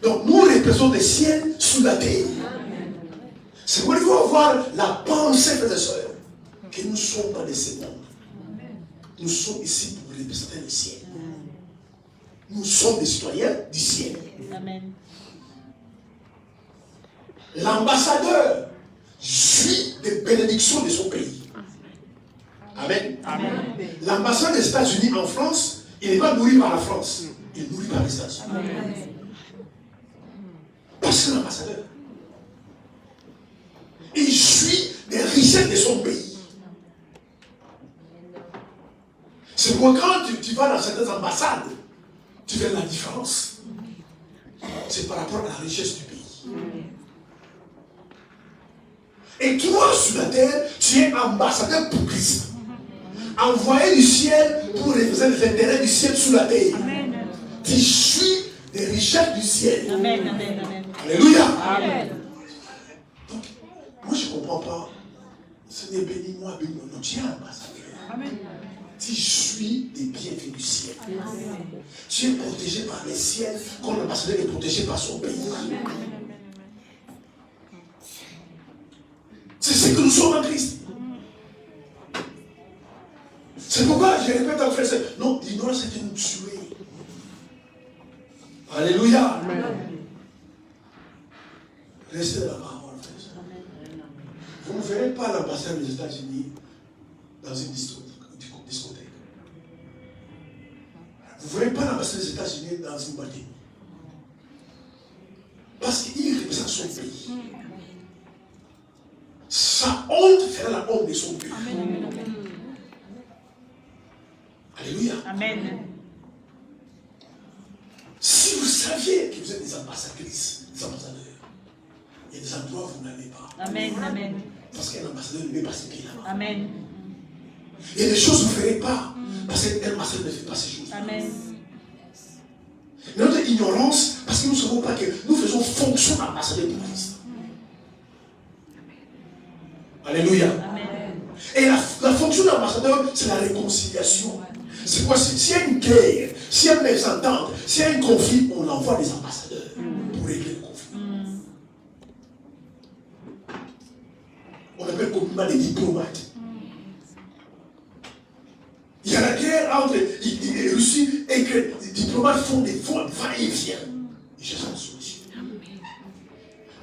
Speaker 1: Donc, nous représentons le ciel sous la terre. C'est pourquoi il faut avoir la pensée, frères et sœurs, que nous ne sommes pas des secondes. Nous sommes ici pour représenter le ciel. Nous sommes des citoyens du ciel.
Speaker 3: Amen.
Speaker 1: L'ambassadeur jouit des bénédictions de son pays. Amen.
Speaker 3: Amen.
Speaker 1: L'ambassadeur des États-Unis en France, il n'est pas nourri par la France. Il est nourri par les États-Unis. Parce que l'ambassadeur, il jouit des richesses de son pays. C'est pourquoi quand tu vas dans certaines ambassades, tu fais la différence. C'est par rapport à la richesse du pays. Et toi, sur la terre, tu es ambassadeur pour Christ. Envoyé du ciel pour représenter les intérêts du ciel sous la terre.
Speaker 3: Amen.
Speaker 1: Tu suis des richesses du ciel.
Speaker 3: Amen. Amen. Amen.
Speaker 1: Alléluia.
Speaker 3: Amen.
Speaker 1: Donc, moi je ne comprends pas. Seigneur, bénis-moi, bénis-moi. Non, tu es ambassadeur.
Speaker 3: Amen.
Speaker 1: Tu suis des bienfaits du ciel. Tu es protégé par le ciel, comme l'ambassadeur est protégé par son pays. C'est ce que nous sommes en Christ. C'est pourquoi je répète en frère, non, l'ignorance est de nous tuer. Alléluia. Restez dans la parole, frère. Vous ne verrez pas l'ambassadeur des États-Unis dans une discothèque. Vous ne verrez pas l'ambassadeur des États-Unis dans une boîte de nuit. Parce qu'il représente son pays. Sa honte fera la honte de son pays.
Speaker 3: Amen.
Speaker 1: Alléluia.
Speaker 3: Amen.
Speaker 1: Si vous saviez que vous êtes des ambassadrices, des ambassadeurs, il y a des endroits où vous n'allez pas.
Speaker 3: Amen. Amen.
Speaker 1: Parce qu'un ambassadeur ne met pas ses pieds là-bas.
Speaker 3: Amen.
Speaker 1: Il y a des choses que vous ne ferez pas. Parce qu'un ambassadeur ne fait pas ces choses.
Speaker 3: Amen.
Speaker 1: Notre ignorance, parce que nous ne savons pas que nous faisons fonction d'ambassadeur pour Christ. Alléluia.
Speaker 3: Amen.
Speaker 1: Et la fonction d'ambassadeur, c'est la réconciliation. C'est quoi? S'il y a une guerre, s'il y a une mésentente, s'il y a un conflit, on envoie des ambassadeurs pour régler le conflit. On appelle communément des diplomates. Il y a la guerre entre Russie et que les diplomates font des va-et-vient. Ils cherchent une solution.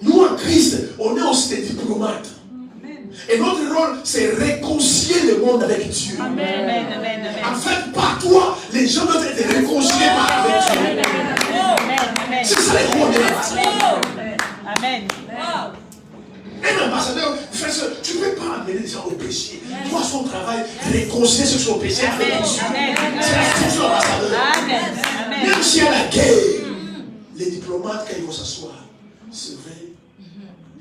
Speaker 1: Nous, en Christ, on est aussi des diplomates. Et notre rôle, c'est réconcilier le monde avec Dieu.
Speaker 3: Amen. Amen. Amen.
Speaker 1: En fait, par toi, les gens doivent être réconciliés avec Dieu.
Speaker 3: Amen.
Speaker 1: C'est ça le rôle de l'ambassadeur.
Speaker 3: Amen.
Speaker 1: Un ambassadeur, tu ne peux pas amener les gens au péché. Toi, son travail, réconcilier ceux qui sont au péché avec Dieu. C'est la fonction de l'ambassadeur.
Speaker 3: Amen.
Speaker 1: Même s'il y a la guerre, les diplomates, quand ils vont s'asseoir, c'est vrai,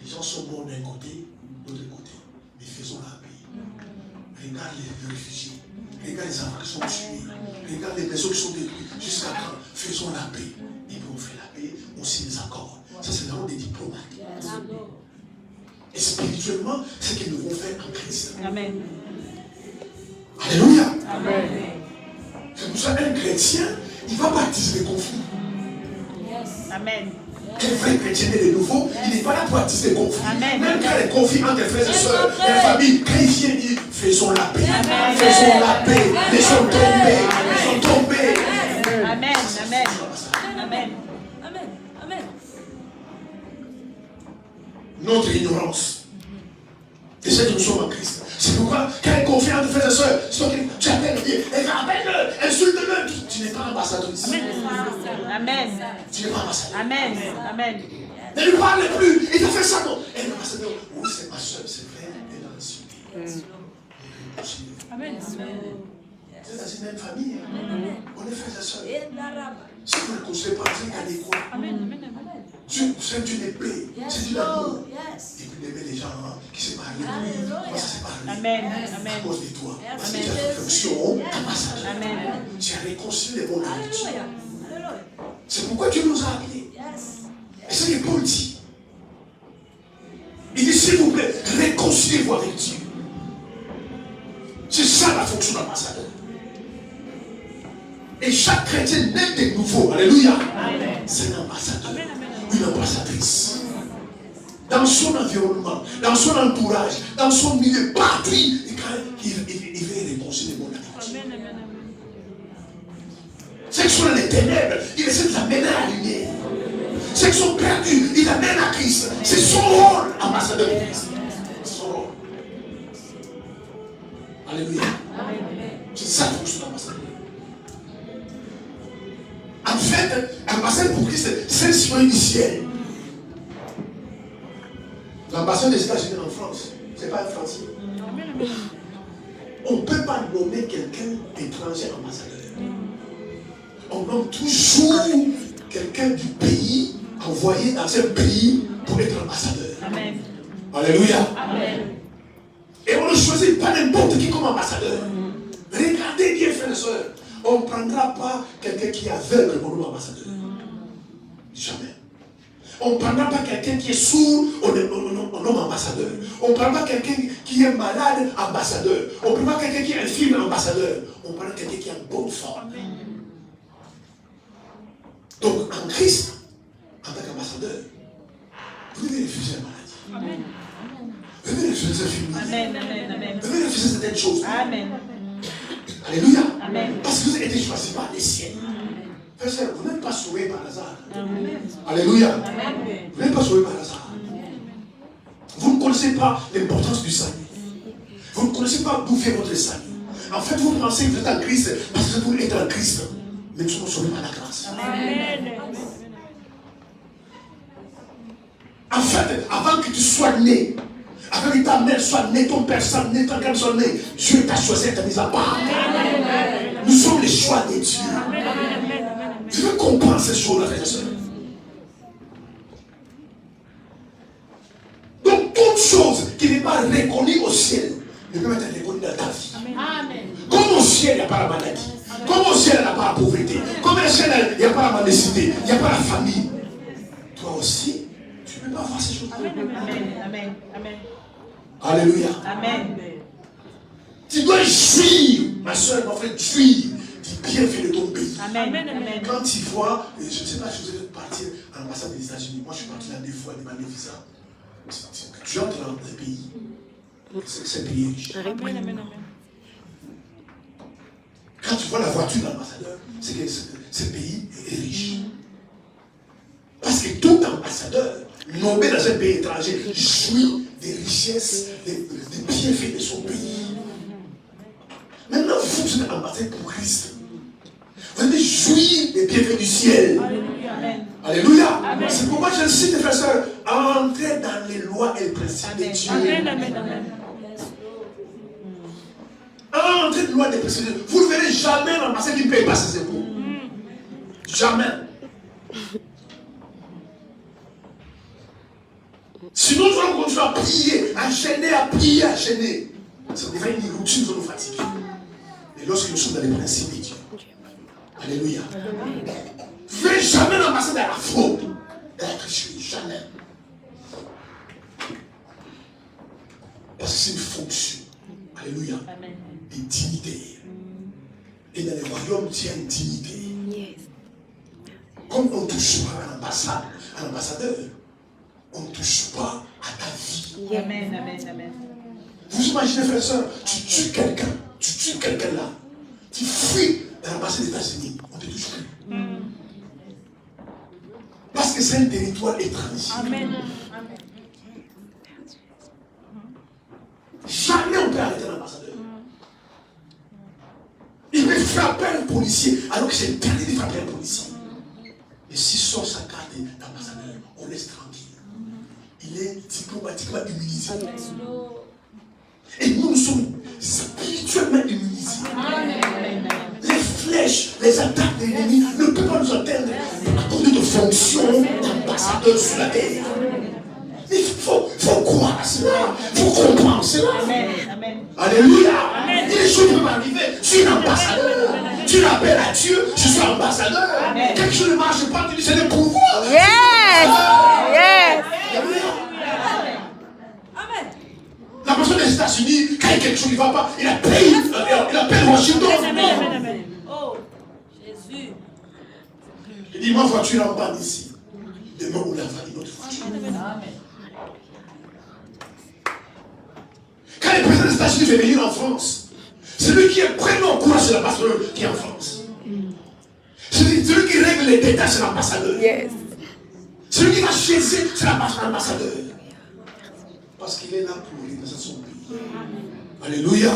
Speaker 1: les gens sont morts d'un côté, de l'autre côté. Mais faisons la paix. Regarde les réfugiés. Regarde les enfants qui sont tués. Regarde les maisons qui sont détruites. Jusqu'à quand? Faisons la paix. Et puis on fait la paix. On signe des accords. Ça, c'est vraiment des diplomates. Et spirituellement, c'est ce que nous devons faire en Christ.
Speaker 3: Amen.
Speaker 1: Alléluia.
Speaker 3: Amen.
Speaker 1: C'est pour ça qu'un chrétien, il va baptiser les conflits.
Speaker 3: Amen.
Speaker 1: Un vrai chrétien est de nouveau, il n'est pas là pour attiser les conflits.
Speaker 3: Amen.
Speaker 1: Même quand les conflits entre les frères et sœurs, les familles, quand il vient, il dit faisons la paix. Faisons la paix. Laissons tomber. Laissons tomber.
Speaker 3: Amen. Amen. Amen.
Speaker 4: Amen.
Speaker 1: Notre ignorance de ce que nous sommes en Christ. C'est pourquoi, quand il confie entre frères et sœurs, tu appelles, appelle-le, insulte-le. Tu n'es pas ambassadrice.
Speaker 3: Amen.
Speaker 1: Tu n'es pas ambassadeur.
Speaker 3: Amen. Amen.
Speaker 1: Ne lui parle plus. Il t'a fait ça, non. Et l'ambassadeur, oui, c'est ma soeur, c'est vrai, elle a insulté.
Speaker 3: Amen.
Speaker 1: Vous êtes dans une même famille. On est frères et sœurs. Si vous ne construisez pas, vous allez quoi? C'est une épée, c'est une amour. Et puis d'aimer les gens qui se parlent. Comment ça se parle?
Speaker 3: Amen.
Speaker 1: À
Speaker 3: Amen.
Speaker 1: cause de toi. Parce que tu as fait fonction ambassadeur.
Speaker 3: Amen.
Speaker 1: Tu as réconcilié les mondes avec Dieu. C'est pourquoi Dieu nous a appelés. Et c'est ce que Paul dit. Il dit, s'il vous plaît, réconciliez-vous avec Dieu. C'est ça la fonction d'ambassadeur. Et chaque chrétien naît de nouveau. Alléluia. C'est un ambassadeur. Une ambassadrice. Dans son environnement, dans son entourage, dans son milieu, partout, il veut réconcilier le monde avec Dieu. Ceux qui sont dans les ténèbres, il essaie de l'amener à la lumière. Ceux qui sont perdus, il amène à Christ. C'est son rôle, ambassadeur de Christ. C'est son rôle. Alléluia. C'est ça la fonction d'ambassadeur. En fait, l'ambassade pour Christ, c'est le citoyen du ciel. L'ambassade des États-Unis en France, ce n'est pas un Français. On ne peut pas nommer quelqu'un étranger ambassadeur. On nomme toujours quelqu'un du pays envoyé dans un pays pour être ambassadeur.
Speaker 3: Amen.
Speaker 1: Alléluia.
Speaker 3: Amen.
Speaker 1: Et on ne choisit pas n'importe qui comme ambassadeur. Regardez bien, frères et sœurs. On ne prendra pas quelqu'un qui est aveugle pour nous ambassadeur. Jamais. On ne prendra pas quelqu'un qui est sourd, on nomme ambassadeur. On ne prendra pas quelqu'un qui est malade, ambassadeur. On ne prendra pas quelqu'un qui est infirme, ambassadeur. On prendra quelqu'un qui est en bonne forme. Donc, en Christ, en tant qu'ambassadeur, vous devez refuser la maladie. Vous devez refuser cette infirmité.
Speaker 3: Amen.
Speaker 1: Vous devez refuser certaines choses.
Speaker 3: Amen.
Speaker 1: Alléluia.
Speaker 3: Amen.
Speaker 1: Parce que vous avez été choisi par les siens. Frère, vous n'êtes pas sauvés par hasard. Alléluia. Vous n'êtes pas sauvés par hasard. Vous ne connaissez pas l'importance du salut. Vous ne connaissez pas d'où vient votre salut. En fait, vous pensez que vous êtes en Christ parce que vous êtes en Christ. Mais nous sommes sauvés par la grâce. En fait, avant que tu sois né, avant que ta mère soit née, ton père soit né, ton père soit né, Dieu t'a choisi et t'a mis à part. Nous sommes les choix de Dieu. Tu veux comprendre ces choses-là, frères et sœurs. Donc, toute chose qui n'est pas reconnue au ciel ne peut pas être reconnue dans ta vie. Comme au ciel, il n'y a pas la maladie. Comme au ciel, il n'y a pas la pauvreté. Comme au ciel, il n'y a pas la mendicité. Il n'y a pas la famille. Toi aussi, tu ne peux pas voir ces choses.
Speaker 3: Amen.
Speaker 1: Alléluia.
Speaker 3: Amen.
Speaker 1: Tu dois jouir, ma soeur, mon frère, jouir du bienfait de ton pays.
Speaker 3: Amen.
Speaker 1: Quand tu vois, je ne sais pas si vous êtes parti à l'ambassade des États-Unis. Moi, je suis parti là 2 fois, demander visa. Tu entres dans un pays. C'est un pays riche. Quand tu vois la voiture de l'ambassadeur, c'est que ce pays est riche. Parce que tout ambassadeur nommé dans un pays étranger jouit des richesses, des bienfaits de son pays. Maintenant, vous êtes ambassadeur pour Christ. Vous allez jouir des bienfaits du ciel. Alléluia. C'est pourquoi j'incite les frères et sœurs à entrer dans les lois et les principes de Dieu. À entrer dans les lois et les principes de Dieu. Vous ne verrez jamais l'ambassadeur qui ne paye pas ses impôts. Jamais. Sinon, nous allons continuer à prier, à prier. Ça devient une routine de nous fatiguer. Mais lorsque nous sommes dans les principes de Dieu, alléluia. Vous ne verrez jamais l'ambassade à la faute. tricherie, jamais. Parce que c'est une fonction. Alléluia. Et dignité. Et dans les royaumes, il y a une dignité. Comme on ne touche pas à l'ambassade, à l'ambassadeur, on ne touche pas à ta vie.
Speaker 3: Amen, amen, amen.
Speaker 1: Vous imaginez, frère et soeur, tu tues quelqu'un là, tu fuis dans l'ambassade des États-Unis, on ne te touche plus. Parce que c'est un territoire étranger.
Speaker 3: Amen.
Speaker 1: Jamais on peut arrêter l'ambassadeur. Il peut frapper un policier alors que c'est interdit de frapper un policier. Et s'il sort sa carte d'ambassadeur, on laisse tranquille. Il est diplomatiquement immunisé. Et nous sommes spirituellement immunisés. Les flèches, les attaques de l'ennemi ne peuvent pas nous atteindre à cause de nos fonctions d'ambassadeur sur la terre. Il faut croire à cela, il faut comprendre cela. Alléluia. Et les choses peuvent arriver. Tu es un ambassadeur. Tu l'appelles à Dieu, je suis ambassadeur. Quelque chose ne marche pas, tu dis c'est le pouvoir.
Speaker 4: Yes. Yes.
Speaker 3: Amen.
Speaker 1: La personne des États-Unis, quand il y a quelque chose qui ne va pas, il appelle Washington.
Speaker 3: Amen. Oh, Jésus.
Speaker 1: Il dit, ma voiture est en panne ici. Demain, on lavera une autre voiture.
Speaker 3: Amen.
Speaker 1: Quand le président des États-Unis fait venir en France, celui qui est vraiment au courant, c'est l'ambassadeur qui est en France. Celui qui règle les détails, c'est l'ambassadeur.
Speaker 4: Yes.
Speaker 1: Celui qui va chaiser, c'est l'ambassadeur. Parce qu'il est là pour représenter son pays. Alléluia.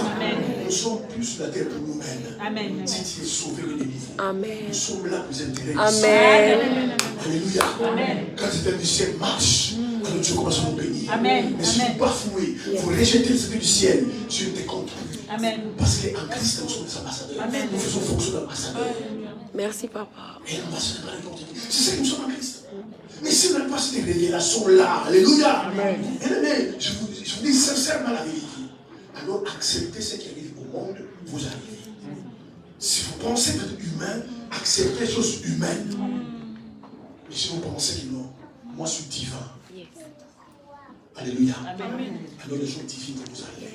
Speaker 1: Nous ne sommes plus sur la terre pour nous-mêmes.
Speaker 3: Amen.
Speaker 1: Si tu es sauvé, le niveau.
Speaker 4: Amen.
Speaker 1: Nous sommes là pour les intérêts.
Speaker 4: Amen.
Speaker 1: Alléluia. Quand c'est du ciel marche, alors Dieu commence à nous bénir.
Speaker 3: Amen.
Speaker 1: Mais si vous bafouez, vous rejetez le secret du ciel, Dieu ne te compte plus.
Speaker 3: Amen.
Speaker 1: Parce qu'en Christ, nous sommes des ambassadeurs.
Speaker 3: Amen.
Speaker 1: Nous faisons fonction d'ambassadeur.
Speaker 4: Merci, papa.
Speaker 1: Et l'ambassadeur n'est pas n'importe qui. C'est ça que nous sommes en Christ. Mais si vous n'avez pas cette révélation-là, alléluia. Bien-aimés, je vous dis sincèrement la vérité. Alors acceptez ce qui arrive au monde, vous arrivez. Si vous pensez être humain, acceptez les choses humaines. Mais si vous pensez que non, moi je suis divin. Alléluia.
Speaker 3: Amen.
Speaker 1: Alors les choses divines vont vous arriver.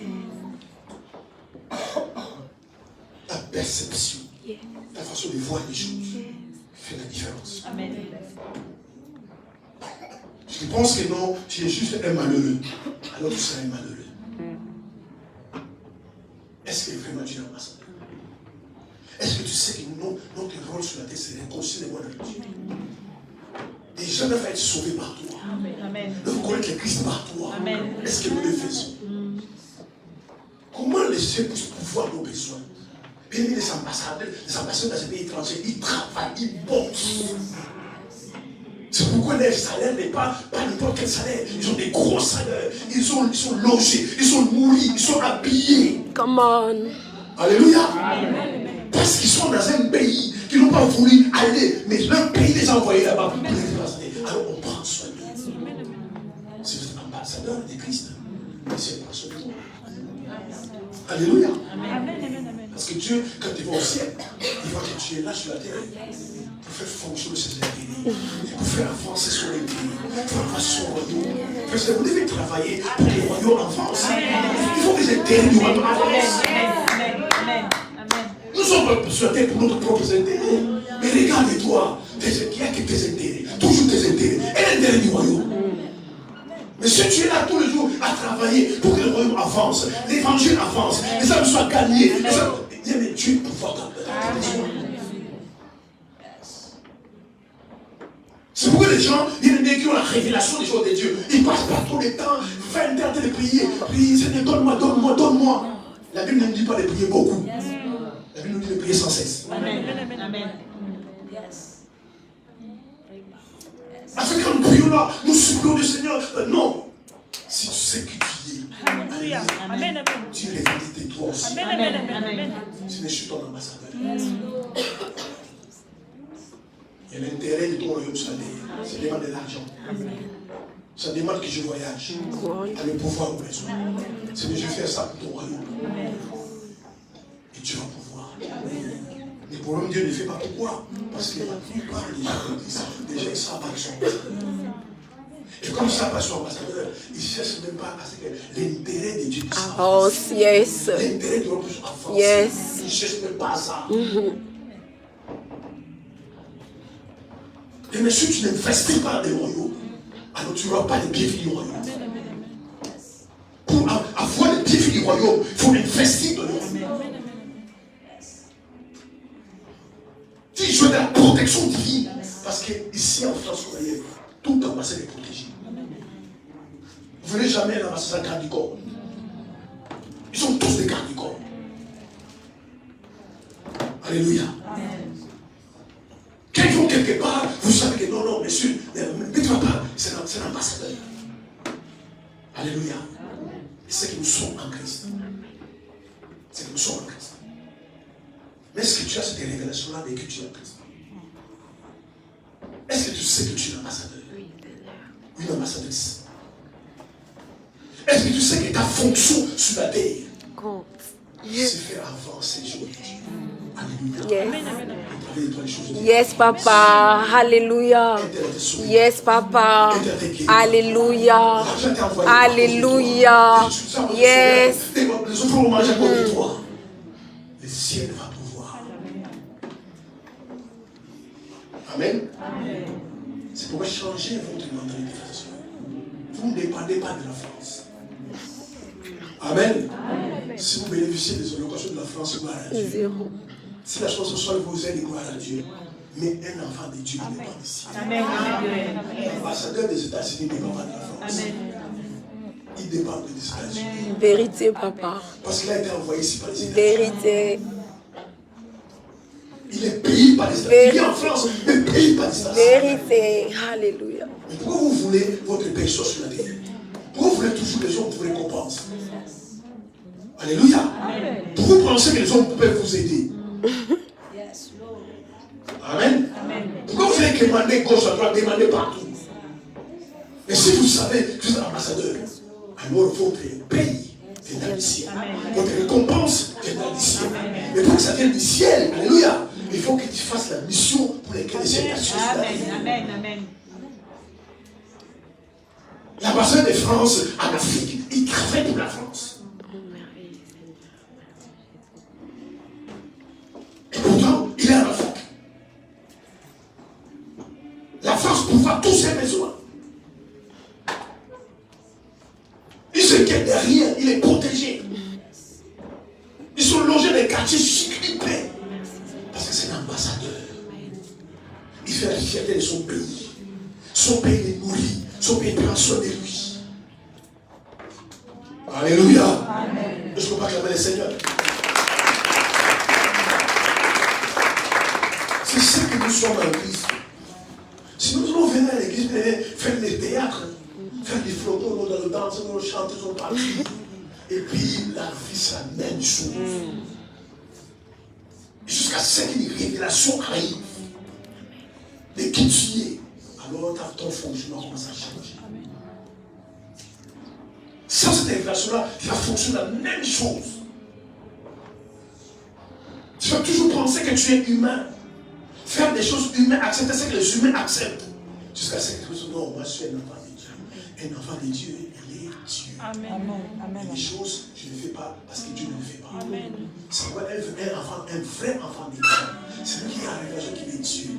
Speaker 1: Ta perception, ta façon de voir les choses fait la différence.
Speaker 3: Amen.
Speaker 1: Si tu penses que non, tu es juste un malheureux, alors tu seras un malheureux. Est-ce que vraiment tu es un ambassadeur? Est-ce que tu sais que notre rôle sur la terre, c'est de réconcilier les mois avec Dieu? Les gens doivent être sauvés par toi.
Speaker 3: Amen.
Speaker 1: Doivent connaître le Christ par toi.
Speaker 3: Amen.
Speaker 1: Est-ce que nous le faisons? Comment les gens puissent pouvoir nos besoins? Bien les ambassadeurs dans ces pays étrangers, ils travaillent, ils bossent. C'est pourquoi leur salaire n'est pas n'importe quel salaire. Ils ont des gros salaires. Ils sont logés, ils sont nourris, ils sont habillés.
Speaker 4: Come on.
Speaker 1: Alléluia. Parce qu'ils sont dans un pays qu'ils n'ont pas voulu aller. Mais leur pays les a envoyés là-bas pour les représenter. Alors on prend soin d'eux. Si vous êtes ambassadeur de Christ, c'est pas soin de vous. Alléluia. Parce que Dieu, quand il va au ciel, il voit que tu es là sur la terre pour faire fonctionner ses intérêts, pour faire avancer son intérêt, pour avancer son royaume. Parce que vous devez travailler pour que le royaume avance. Il faut que les intérêts du royaume avancent. Nous sommes sur la terre pour notre propre intérêt. Mais regarde-toi, il n'y a que tes intérêts, toujours tes intérêts, et l'intérêt du royaume. Mais si tu es là tous les jours à travailler pour que le royaume avance, l'évangile avance, les âmes soient gagnées, mais Dieu peut pouvoir t'appeler. C'est pourquoi les gens, qui ont la révélation des choses de Dieu, ils passent pas tout le temps, 20 heures de prier, Seigneur, donne-moi, donne-moi, donne-moi. La Bible ne nous dit pas de prier beaucoup. La Bible nous dit de prier sans cesse.
Speaker 3: Amen. Amen.
Speaker 1: Parce que quand nous prions là, nous supplions le Seigneur. Non. Si tu sais qui tu es,
Speaker 3: Alléluia. Amen.
Speaker 1: tu revendiques toi aussi.
Speaker 3: Amen.
Speaker 1: Tu n'es pas ton ambassadeur. Et l'intérêt de ton royaume, ça demande de l'argent. Ça demande que je voyage. À le pouvoir au besoin. C'est que je fais ça pour ton royaume. Et tu vas pouvoir. Mais pour l'homme, Dieu ne fait pas pourquoi. Parce que la plupart des gens disent, déjà ils savent pas qu'ils sont ambassadeurs. comme ça passe sur ambassadeur, il ne cherche même pas à ce que l'intérêt de Dieu puisse
Speaker 4: Avance, yes.
Speaker 1: L'intérêt de l'homme puisse avancer.
Speaker 4: Yes.
Speaker 1: Il ne cherche même pas à ça. Et mais si tu n'investis pas dans les royaumes, alors tu n'auras pas les bienfaits du royaume. Pour avoir les bienfaits du royaume, il faut investir dans le royaume. Si je veux de la protection divine, parce qu'ici en France, vous voyez, tout ambassade est protégé. Vous ne verrez jamais l'ambassade garde du corps. Ils sont tous des gardes du corps. Alléluia. Quand ils vont quelque part, vous savez que non, monsieur, ne tu vas pas, c'est l'ambassadeur. Alléluia. C'est que nous sommes en Christ. C'est que nous sommes en Christ. Mais est-ce que tu as cette révélation-là dès que tu es en Christ? Est-ce que tu sais que tu es l'ambassadeur? Oui, l'ambassadrice. Est-ce que tu sais que ta fonction sur la terre, c'est faire avancer les choses de Dieu? Alléluia.
Speaker 4: Yes, Papa. Alléluia. Yes, Papa. Alléluia. Alléluia. Yes.
Speaker 1: Les autres vont manger à côté de toi. Le ciel va pouvoir. Amen. C'est pour changer votre mentalité. Vous ne dépendez pas de la France. Amen. Si vous bénéficiez des allocations de la France, gloire à Dieu. Si la chose soit vous aide, gloire à Dieu. Mais un enfant de Dieu qui dépend d'ici. L'ambassadeur des États-Unis ne dépend pas de la France. Il dépend des États-Unis.
Speaker 4: Vérité, Papa.
Speaker 1: Parce qu'il a été envoyé ici par les États-Unis.
Speaker 4: Vérité.
Speaker 1: Il est payé par les États-Unis. Il est en France, il est payé par les États-Unis.
Speaker 4: Vérité. Alléluia.
Speaker 1: Mais pourquoi vous voulez votre paix sur la terre? Pourquoi vous voulez toujours que les hommes vous récompensent? Alléluia. Pourquoi vous pensez que les hommes peuvent vous aider? Amen. Pourquoi vous allez demander gauche à droite, demander partout? Mais si vous savez que vous êtes ambassadeur, alors votre paye viendra du ciel. Votre récompense viendra du ciel. Mais pour que ça vienne du ciel, alléluia, il faut que tu fasses la mission pour laquelle le Seigneur t'a choisi.
Speaker 3: Amen.
Speaker 1: L'ambassadeur de France en Afrique, il travaille pour la France. Et pourtant, il est en Afrique. La France pourvoit tous ses besoins. Il se inquiète de rien, il est protégé. Ils sont logés dans les quartiers chic-lipés. Parce que c'est un ambassadeur. Il fait la fierté de son pays. Son pays les nourrit. Son pays prend soin de lui. Alléluia. Est-ce qu'on peut acclamer le Seigneur? C'est ça que nous sommes en Christ. Si nous allons venir à l'église, faire des théâtres, faire des flotons, nous allons danser, nous allons chanter, nous allons partir. Et puis la vie, c'est la même chose. Jusqu'à ce qu'une révélation arrive de qui tu es, alors ton fonctionnement commence à changer. Sans cette révélation-là, tu vas fonctionner la même chose. Tu vas toujours penser que tu es humain. Faire des choses humaines, accepter ce que les humains acceptent. Jusqu'à ce que tu dis, non, moi je suis un enfant de Dieu. Un enfant de Dieu, il est Dieu.
Speaker 3: Amen.
Speaker 1: Et des choses, je ne fais pas parce que Dieu ne le fait pas.
Speaker 3: Amen.
Speaker 1: C'est quoi un vrai enfant de Dieu? C'est lui qui a la révélation qu'il est Dieu.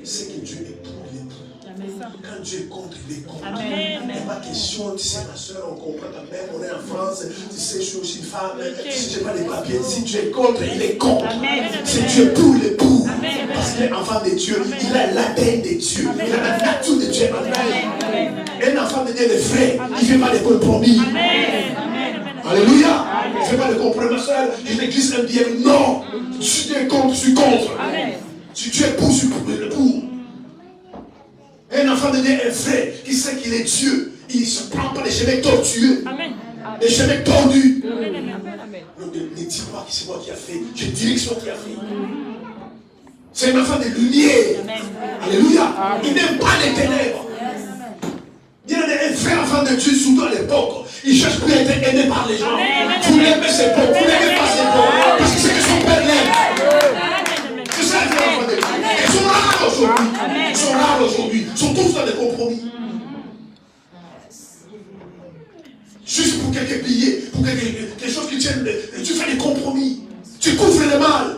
Speaker 1: C'est que Dieu est pour les pour. Quand Dieu est contre, il est contre.
Speaker 3: Amen.
Speaker 1: Il n'y a pas question, tu sais, ma soeur, on comprend quand même, on est en France, tu sais, je suis aussi une femme, si je n'ai pas les papiers, si Dieu est contre, il est contre. Si Dieu est pour, il est pour. Parce qu'il est enfant de Dieu, il a l'ADN de Dieu, il a la nature de Dieu en lui. Un enfant de Dieu est vrai, il ne fait pas de compromis. Alléluia. Il ne fait pas de compromis, ma soeur, je l'église un bien. Non, si Dieu est contre, je suis contre. Si Dieu est pour, je suis pour. Un enfant de Dieu est vrai, qui sait qu'il est Dieu. Il ne se prend pas des chemins tortueux, des chemins tordus. Ne dis pas que c'est moi qui a fait, je dis que c'est moi qui a fait. C'est un enfant de lumière. Alléluia. Il n'aime pas les ténèbres. Il est un vrai enfant de Dieu, surtout à l'époque. Il ne cherche plus à être aimé par les gens. Vous l'aimez, c'est bon. Vous l'aimez pas, c'est bon. Parce que c'est que son père l'aime. C'est ça, les enfants de Dieu. Ils sont rares aujourd'hui. Ils sont rares aujourd'hui. Ils sont tous dans des compromis. Juste pour quelques billets, pour quelque chose qui tienne, tu fais des compromis. Tu couvres le mal.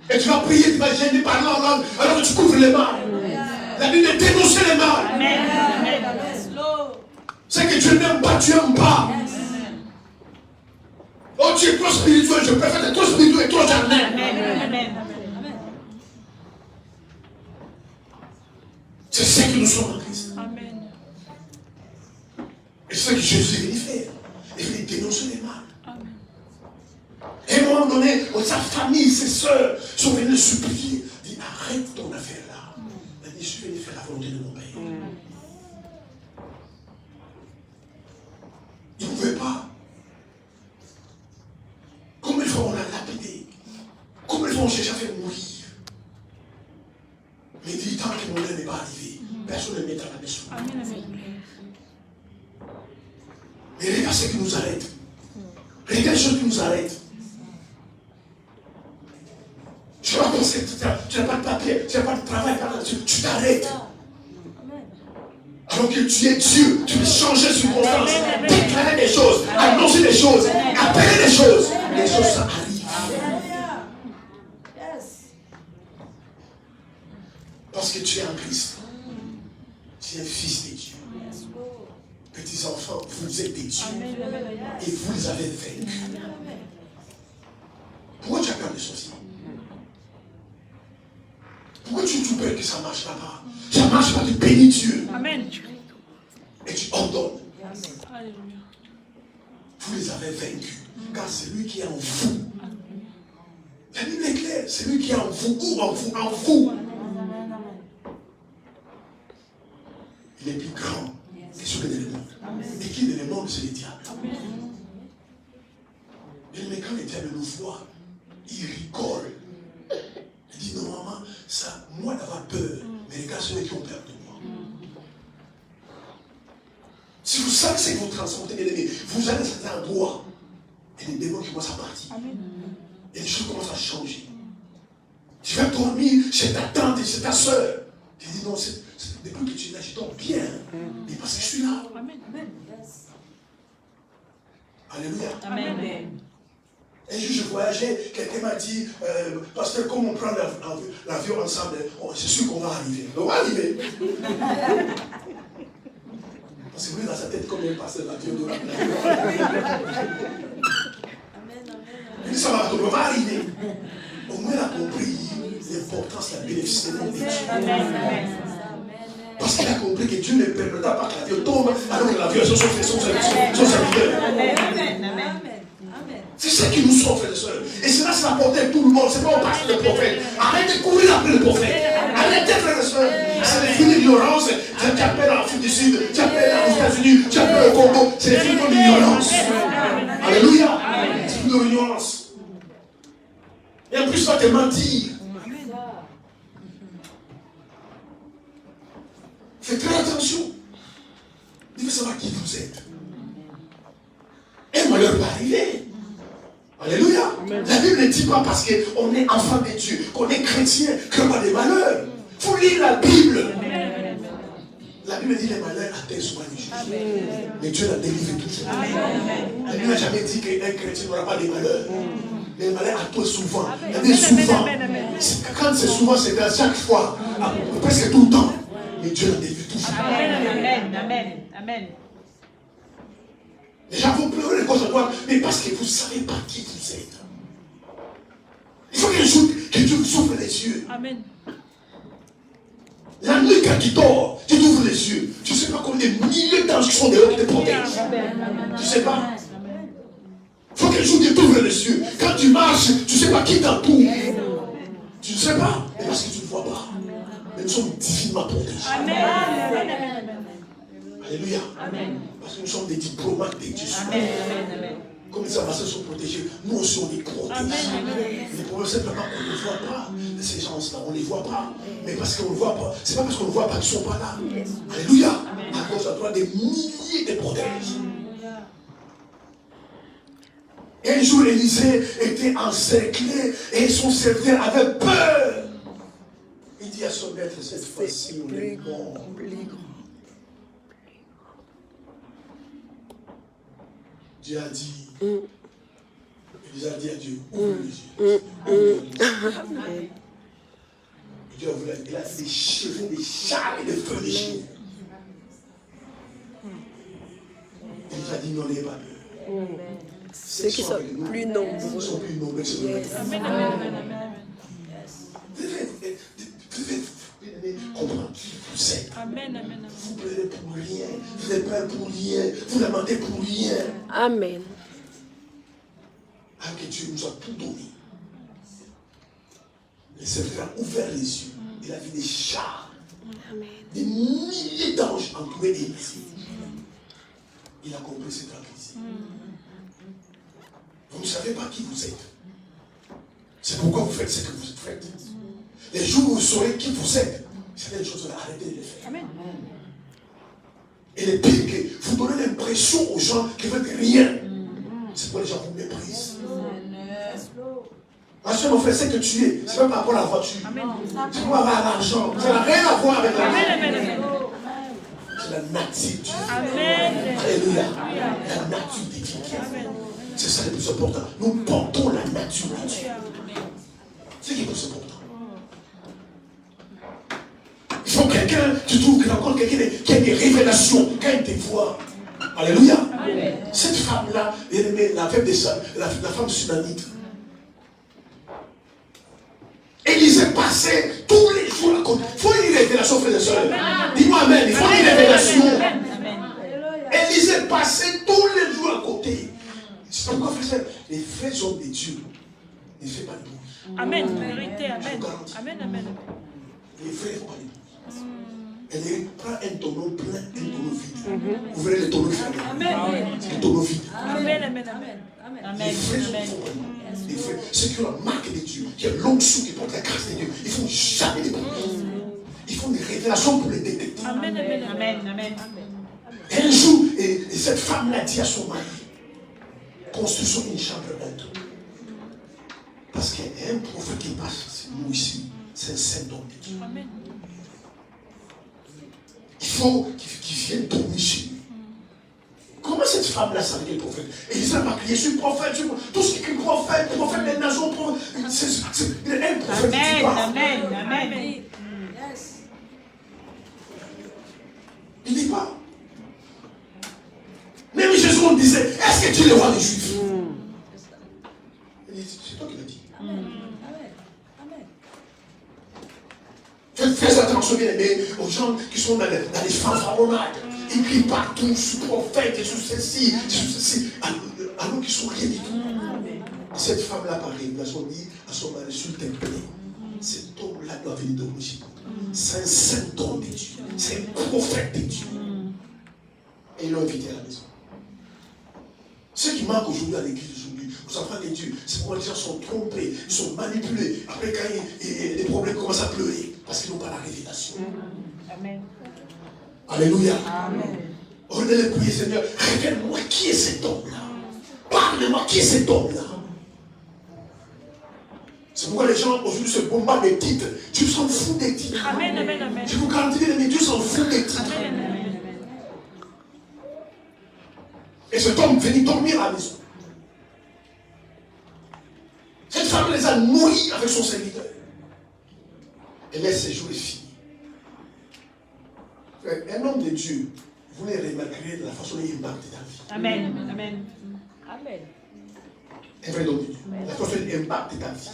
Speaker 1: Et tu vas prier, tu vas gêner par langue, alors que tu couvres le mal. La Bible est dénoncer le mal. C'est que tu n'aimes pas, tu n'aimes pas. Oh, tu es trop spirituel, je préfère être trop spirituel et trop charnel. C'est ce que nous sommes en Christ. Et c'est ce que Jésus est venu faire. Il est venu dénoncer les mal. Et à un moment donné, sa famille, ses soeurs sont venues le supplier. Il dit, arrête ton affaire là. Il dit, je suis venu faire la volonté de mon Père. Il ne pouvait pas. Combien de fois on l'a lapidé? Combien de fois on cherche à faire mourir? Mais il dit, tant que mon heure n'est pas arrivé, personne ne mettra la maison. Mais regarde ce qui nous arrête. Regarde ce qui nous arrête. Tu vas penser, tu n'as pas de papier, tu n'as pas de travail, tu t'arrêtes. Alors que tu es Dieu, tu peux changer de circonstance, déclarer des choses, annoncer des choses, appeler des choses. Les choses, ça arrive. Parce que tu es en Christ. Tu es un fils de Dieu. Petits enfants, vous êtes des dieux. Et vous les avez vaincus. Pourquoi tu as peur des sorciers? Pourquoi tu as peur que ça ne marche pas? Ça ne marche pas, tu bénis Dieu.
Speaker 3: Amen.
Speaker 1: Et tu ordonnes. Vous les avez vaincus. Car c'est lui qui est en vous. La Bible est claire. C'est lui qui est en vous. Ou en vous? En vous. Il est plus grand que celui de le monde. Et qui est dans le monde, c'est le diable. Mais quand le diable nous voit, il rigole. Il dit, non, maman, ça, moi d'avoir peur, mais regarde ceux qui ont peur de moi. Si vous savez que vous transportez l'ennemi, vous allez à cet endroit, et les démons commencent à partir. Et les choses commencent à changer. Tu vas dormir chez ta tante et chez ta soeur. Tu dis, non, depuis que tu es là, je dors bien. Mais parce que je suis là.
Speaker 3: Amen.
Speaker 1: Alléluia.
Speaker 3: Amen.
Speaker 1: Un jour, je voyageais, quelqu'un m'a dit, pasteur, comme on prend l'avion ensemble, c'est sûr qu'on va arriver. On va arriver. Parce que lui, dans sa tête, comme il passe l'avion de l'avion. Il dit, ça va, on va arriver. Au moins, il a compris l'importance, la bénéfice de Dieu. Parce qu'il a compris que Dieu ne permettra pas que l'avion tombe, alors que l'avion est son serviteur. C'est ça qui nous sauve, frères et sœurs. Et cela, c'est la portée de tout le monde. C'est pas au pasteur le prophète. Arrête de courir après le prophète. Arrêtez, frères et sœurs. C'est des films d'ignorance. Tu appelles en Afrique du Sud, tu appelles aux États-Unis, tu appelles au Congo. C'est des films d'ignorance. Alléluia. C'est de l'ignorance. Et en plus, tu vas te mentir. Faites très attention. Il faut savoir qui vous êtes. Et malheur va arriver. Alléluia. La Bible ne dit pas parce qu'on est enfant de Dieu, qu'on est chrétien, qu'on a des malheurs. Il faut lire la Bible. La Bible dit les malheurs atteignent souvent les juges. Mais Dieu l'a délivré toujours. La Bible n'a jamais dit qu'un chrétien n'aura pas de malheurs. Les malheurs atteignent souvent. Il y a des souvent. Quand c'est souvent, c'est à chaque fois. Presque tout le temps. Mais Dieu l'a délivré toujours.
Speaker 3: Amen.
Speaker 1: Les gens vont pleurer les causes à droite, mais parce que vous ne savez pas qui vous êtes. Il faut que Dieu vous ouvre les yeux.
Speaker 3: Amen.
Speaker 1: La nuit, quand tu dors, tu t'ouvres les yeux. Tu ne sais pas combien de milliers d'anges qui sont dehors qui te protègent. Tu ne sais pas. Il faut qu'un jour tu t'ouvres les yeux. Quand tu marches, tu ne sais pas qui t'entoure. Tu ne sais pas. Mais parce que tu ne vois pas. Mais nous sommes divinement protégés.
Speaker 3: Amen.
Speaker 1: Alléluia.
Speaker 3: Amen.
Speaker 1: Parce que nous sommes des diplomates de Dieu.
Speaker 3: Amen.
Speaker 1: Comme les ambassadeurs sont protégés, nous aussi on est protégés. Le problème c'est simplement qu'on ne voit pas ces gens-là, on ne les voit pas. Mais parce qu'on ne voit pas, c'est pas parce qu'on ne voit pas qu'ils ne sont pas là. Alléluia. À cause de toi, des milliers de protèges. Et un jour, Élisée était encerclé et son serviteur avait peur. Il dit à son maître, cette fois-ci, on est bon. Dieu a dit, il a dit à Dieu, ouvre les yeux. Dieu a voulu, il a des cheveux, des chars et des feux des cheveux. Il nous a dit, n'en ayez pas peur.
Speaker 4: Ceux qui sont plus nombreux.
Speaker 1: Ils sont plus nombreux.
Speaker 4: Yes.
Speaker 1: Vous devez comprendre qui vous êtes.
Speaker 3: Amen, amen, amen.
Speaker 1: Vous pleurez pour rien. Vous n'êtes pas pour rien. Vous lamentez pour rien.
Speaker 4: Amen.
Speaker 1: Alors que Dieu nous a tout donné. Le Seigneur a ouvert les yeux. Il a vu des chars.
Speaker 4: Amen.
Speaker 1: Des milliers d'anges entourés des maisons. Il a compris cette crise. Vous ne savez pas qui vous êtes. C'est pourquoi vous faites ce que vous faites. Les jours où vous saurez qui vous êtes, certaines choses, arrêtez de les faire.
Speaker 3: Amen.
Speaker 1: Et le pire, que vous donnez l'impression aux gens qu'ils ne veulent rien. C'est pourquoi les gens vous méprisent. Ma soeur, mon frère, c'est que tu es. C'est pas par rapport à la voiture. C'est pas par rapport à l'argent. Ça n'a rien à voir avec l'argent. C'est la nature de Dieu.
Speaker 3: Amen.
Speaker 1: Alléluia. La nature de Dieu. C'est ça le plus important. Nous portons la nature de Dieu. C'est ce qui est le plus important. Il faut quelqu'un, tu trouves qu'il y a encore quelqu'un qui a des révélations quand il te voit. Alléluia. Cette femme-là, la femme sunamite, Élisée passait tous les jours à côté. Il faut une révélation, frères et sœurs. Dis-moi amen. Il faut une révélation. Élisée passait tous les jours à côté. C'est pourquoi, frères et sœurs, les vrais hommes de Dieu ne font pas de bruit.
Speaker 3: Amen. Vérité. Amen. Amen. Amen.
Speaker 1: Les vrais ne font pas de bruit. Elle prend un tonneau plein, un tonneau vide. Vous verrez le tonneau fermé. C'est le tonneau vide.
Speaker 3: Amen. Amen. Amen.
Speaker 1: Les vrais hommes font pas de bruit. Les vrais, ceux qui ont la marque de Dieu, qui ont l'onction qui porte la grâce de Dieu, ils ne font jamais de bruit. Ils font des révélations pour les détecter.
Speaker 3: Amen. Amen. Amen. Amen.
Speaker 1: Un jour, et cette femme-là dit à son mari, construisons une chambre haute. Parce qu'il y a un prophète qui passe, nous ici, c'est un saint homme de Dieu.
Speaker 3: Amen.
Speaker 1: Il faut qu'il vienne dormir chez nous. Comment cette femme-là savait qu'il est prophète? Et il m'a crié, je suis prophète, tout ce qui est prophète des nations, il est un prophète.
Speaker 3: Amen. Amen.
Speaker 1: Il ne dit pas. Même Jésus, on disait, est-ce que tu es le roi des Juifs? Il dit, c'est toi qui l'as dit. Faites attention, bien aimé, aux gens qui sont dans les fanfaronnades. Ils crient partout, je suis prophète, je suis ceci, alors qu'ils sont rien du tout. Cette femme-là, pareil, ils ont dit à son mari, s'il te plaît, cet homme-là doit venir dormir chez nous. C'est un saint homme de Dieu, c'est un prophète de Dieu. Et ils l'ont invité à la maison. Ce qui manque aujourd'hui à l'église aujourd'hui, aux enfants de Dieu, c'est pourquoi les gens sont trompés, ils sont manipulés. Après, quand les problèmes commencent à pleurer, parce qu'ils n'ont pas la révélation.
Speaker 3: Amen.
Speaker 1: Alléluia.
Speaker 3: Amen.
Speaker 1: On est le prier, Seigneur, révèle-moi qui est cet homme-là. Parle-moi qui est cet homme-là. C'est pourquoi les gens aujourd'hui se bombardent des titres. Dieu s'en fout des titres.
Speaker 3: Amen. Amen. Amen.
Speaker 1: Je vous garantis, mais Dieu s'en fout des titres.
Speaker 3: Amen.
Speaker 1: Et cet homme venait dormir à la maison. Cette femme les a nourris avec son serviteur. Et là, ses jours est fini. Un homme de Dieu, vous les remarquerez de la façon dont il impacte ta vie.
Speaker 3: Amen. Amen. Amen.
Speaker 1: Un vrai homme de Dieu. La façon dont il impacte ta vie.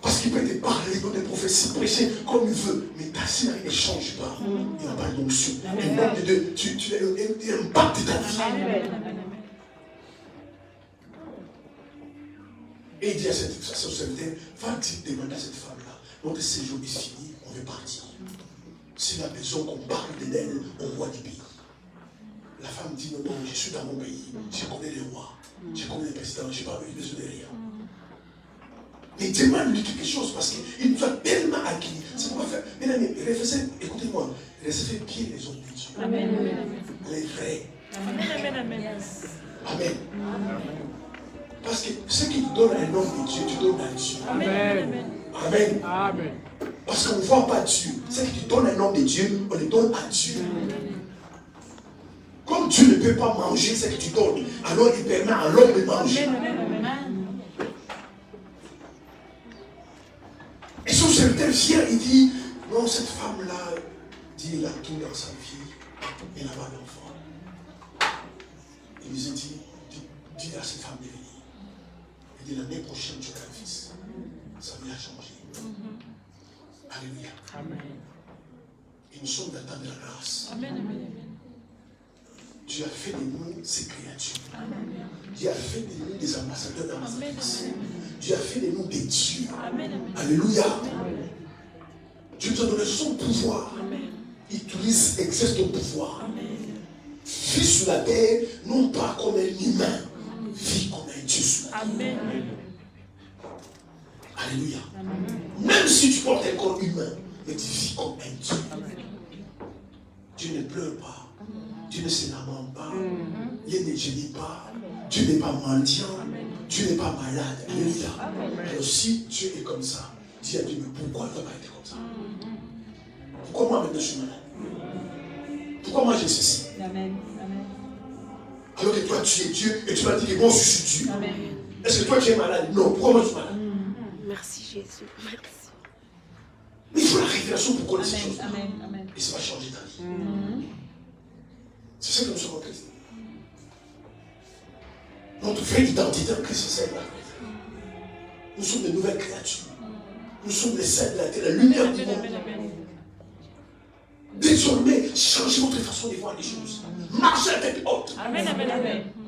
Speaker 1: Parce qu'il peut te parler, donner des prophéties, prêcher comme il veut. Mais ta vie ne change pas. Il n'a pas d'onction. Un homme de Dieu, tu impactes ta vie. Et il dit à cette serviteur, va demander à cette femme-là, notre séjour est fini, on veut partir. Si la personne qu'on parle d'elle, on voit du pays. La femme dit, non, je suis dans mon pays, je connais les rois, je connais les présidents, je n'ai pas besoin de rien. Mais demande-lui quelque chose parce qu'il nous a tellement acquis. C'est pourquoi faire. Mes amis, écoutez-moi, recevez bien les hommes de Dieu.
Speaker 3: Amen.
Speaker 1: Les vrais.
Speaker 3: Amen. Amen.
Speaker 1: Amen. Parce que ce qui te donne un homme de Dieu, tu donnes à Dieu.
Speaker 3: Amen.
Speaker 1: Amen.
Speaker 5: Amen.
Speaker 1: Parce qu'on ne voit pas Dieu. Ce qui te donne un homme de Dieu, on le donne à Dieu. Dieu ne peut pas manger ce que tu donnes, alors il permet à l'homme de manger. Et sur certains vient, il dit, non, cette femme-là, dit, il a tout dans sa vie, elle n'a pas d'enfant. Il nous a dit, dis à cette femme de venir. Il dit, l'année prochaine, tu auras un fils. Sa vie a changé. Alléluia.
Speaker 3: Amen.
Speaker 1: Et nous sommes d'attendre la grâce.
Speaker 3: Amen. Amen.
Speaker 1: Dieu a fait de nous ses créatures.
Speaker 3: Amen.
Speaker 1: Dieu a fait de nous des ambassadeurs dans sa
Speaker 3: Amen.
Speaker 1: vie. Dieu a fait de nous des dieux.
Speaker 3: Amen.
Speaker 1: Alléluia. Dieu nous a donné son pouvoir.
Speaker 3: Amen.
Speaker 1: Il utilise, exerce ton pouvoir.
Speaker 3: Amen.
Speaker 1: Vis sur la terre, non pas comme un humain, vis comme un Dieu sur la terre.
Speaker 3: Amen.
Speaker 1: Alléluia. Même si tu portes un corps humain, mais tu vis comme un Dieu. Dieu ne pleure pas. Dieu ne se lamente pas. Dieu ne gémit pas. Dieu n'est pas mendiant. Dieu n'est pas malade. Alléluia. Alors si Dieu est comme ça, dis à Dieu, mais pourquoi tu n'as pas été comme ça? Pourquoi moi maintenant je suis malade? Pourquoi moi j'ai ceci?
Speaker 3: Amen.
Speaker 1: Alors que toi tu es Dieu et tu m'as dit que moi je suis Dieu.
Speaker 3: Amen.
Speaker 1: Est-ce que toi tu es malade? Non. Pourquoi moi je suis malade?
Speaker 4: Merci Jésus. Merci.
Speaker 1: Mais il faut la révélation pour connaître ces choses.
Speaker 3: Amen.
Speaker 1: Et ça va changer ta vie. C'est ça que nous sommes en Christ. Notre vraie identité en Christ, c'est celle-là. Nous sommes de nouvelles créatures. Nous sommes les saints de la terre, la lumière du monde. Désormais, changez votre façon de voir les choses. Marchez à tête haute.
Speaker 3: Amen.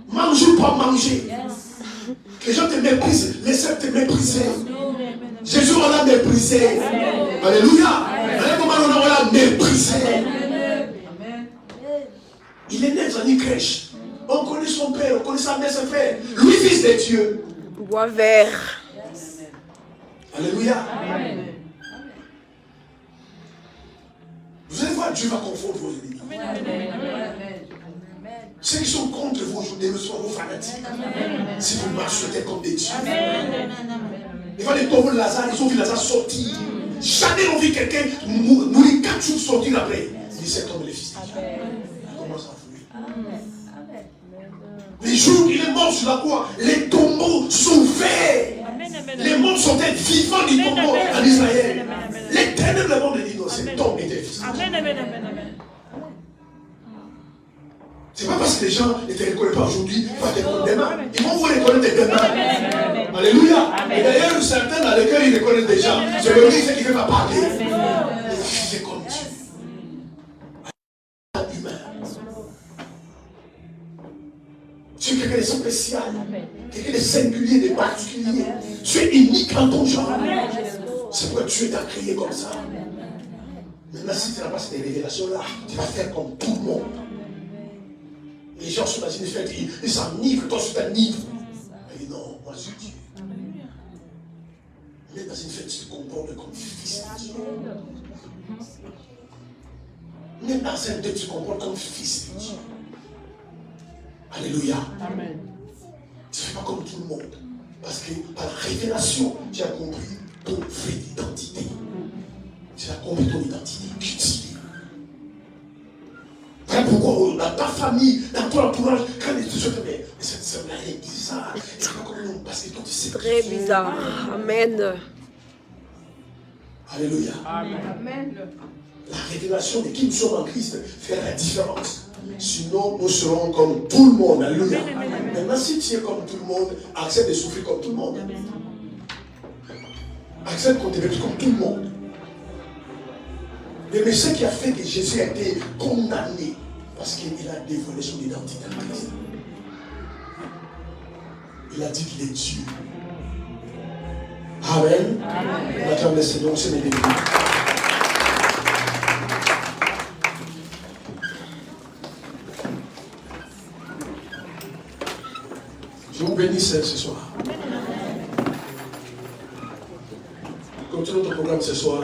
Speaker 1: Mangez pas manger. Les gens te méprisent, les saints te méprisent. Jésus on l'a méprisé. Alléluia. Un moment on l'a méprisé. Il est né dans une crèche. On connaît son père, on connaît sa mère, son frère. Lui, fils de Dieu.
Speaker 4: Bois vert.
Speaker 1: Alléluia. Vous allez voir, Dieu va confondre vos ennemis. Ceux qui sont contre vous aujourd'hui ne sont vos fanatiques. Si vous marchez comme des dieux. Il va les tomber Lazare, ils ont vu Lazare sortir. Jamais ils ont vu quelqu'un mourir 4 jours sortir après. Il dit c'est comme les fils de Dieu. Il commence à fouiller. Les jours où il est mort sur la croix, les tombeaux sont ouverts. Les morts sont vivants du tombeau en Israël. L'Éternel le monde dit non, cet homme était fils de Dieu.
Speaker 3: Amen.
Speaker 1: C'est pas parce que les gens ne te reconnaissent pas aujourd'hui, ils vont te reconnaître demain. Ils vont vous reconnaître demain. Alléluia. Et d'ailleurs, certains dans lesquels ils reconnaissent déjà, c'est le livre qui ne veut pas parler. C'est comme Dieu. Humain. Tu es quelqu'un de spécial, quelqu'un de singulier, de particulier. Tu es unique en ton genre. C'est pourquoi Dieu t'a créé comme ça. Maintenant, si tu n'as pas cette révélation-là, tu vas faire comme tout le monde. Les gens sont dans une fête, ils s'enivrent, toi tu t'enivres. Il dit non, moi je suis Dieu. Mais dans une fête, tu te comportes comme fils de Dieu. Même dans un deuil, tu te comportes comme fils de Dieu. Alléluia.
Speaker 3: Amen.
Speaker 1: Tu ne fais pas comme tout le monde. Parce que par la révélation, tu as compris ton vraie identité. Tu as compris ton identité. Cultive. Voilà pourquoi dans ta famille, dans ton entourage, quand les gens te disent, mais cette sœur-là est bizarre. C'est pas comme nous, parce que toi tu sais.
Speaker 4: Très bizarre. Amen.
Speaker 1: Alléluia.
Speaker 3: Amen.
Speaker 1: La révélation de qui nous sommes en Christ fait la différence. Sinon, nous serons comme tout le monde. Alléluia. Maintenant, si tu es comme tout le monde, accepte de souffrir comme tout le monde. Accepte qu'on te mette comme tout le monde. Le message qui a fait que Jésus a été condamné parce qu'il a dévoilé son identité en Christ. Il a dit qu'il est Dieu. Amen. On acclame le Seigneur, c'est les bénis. Je vous bénis ce soir. Continuons notre programme ce soir.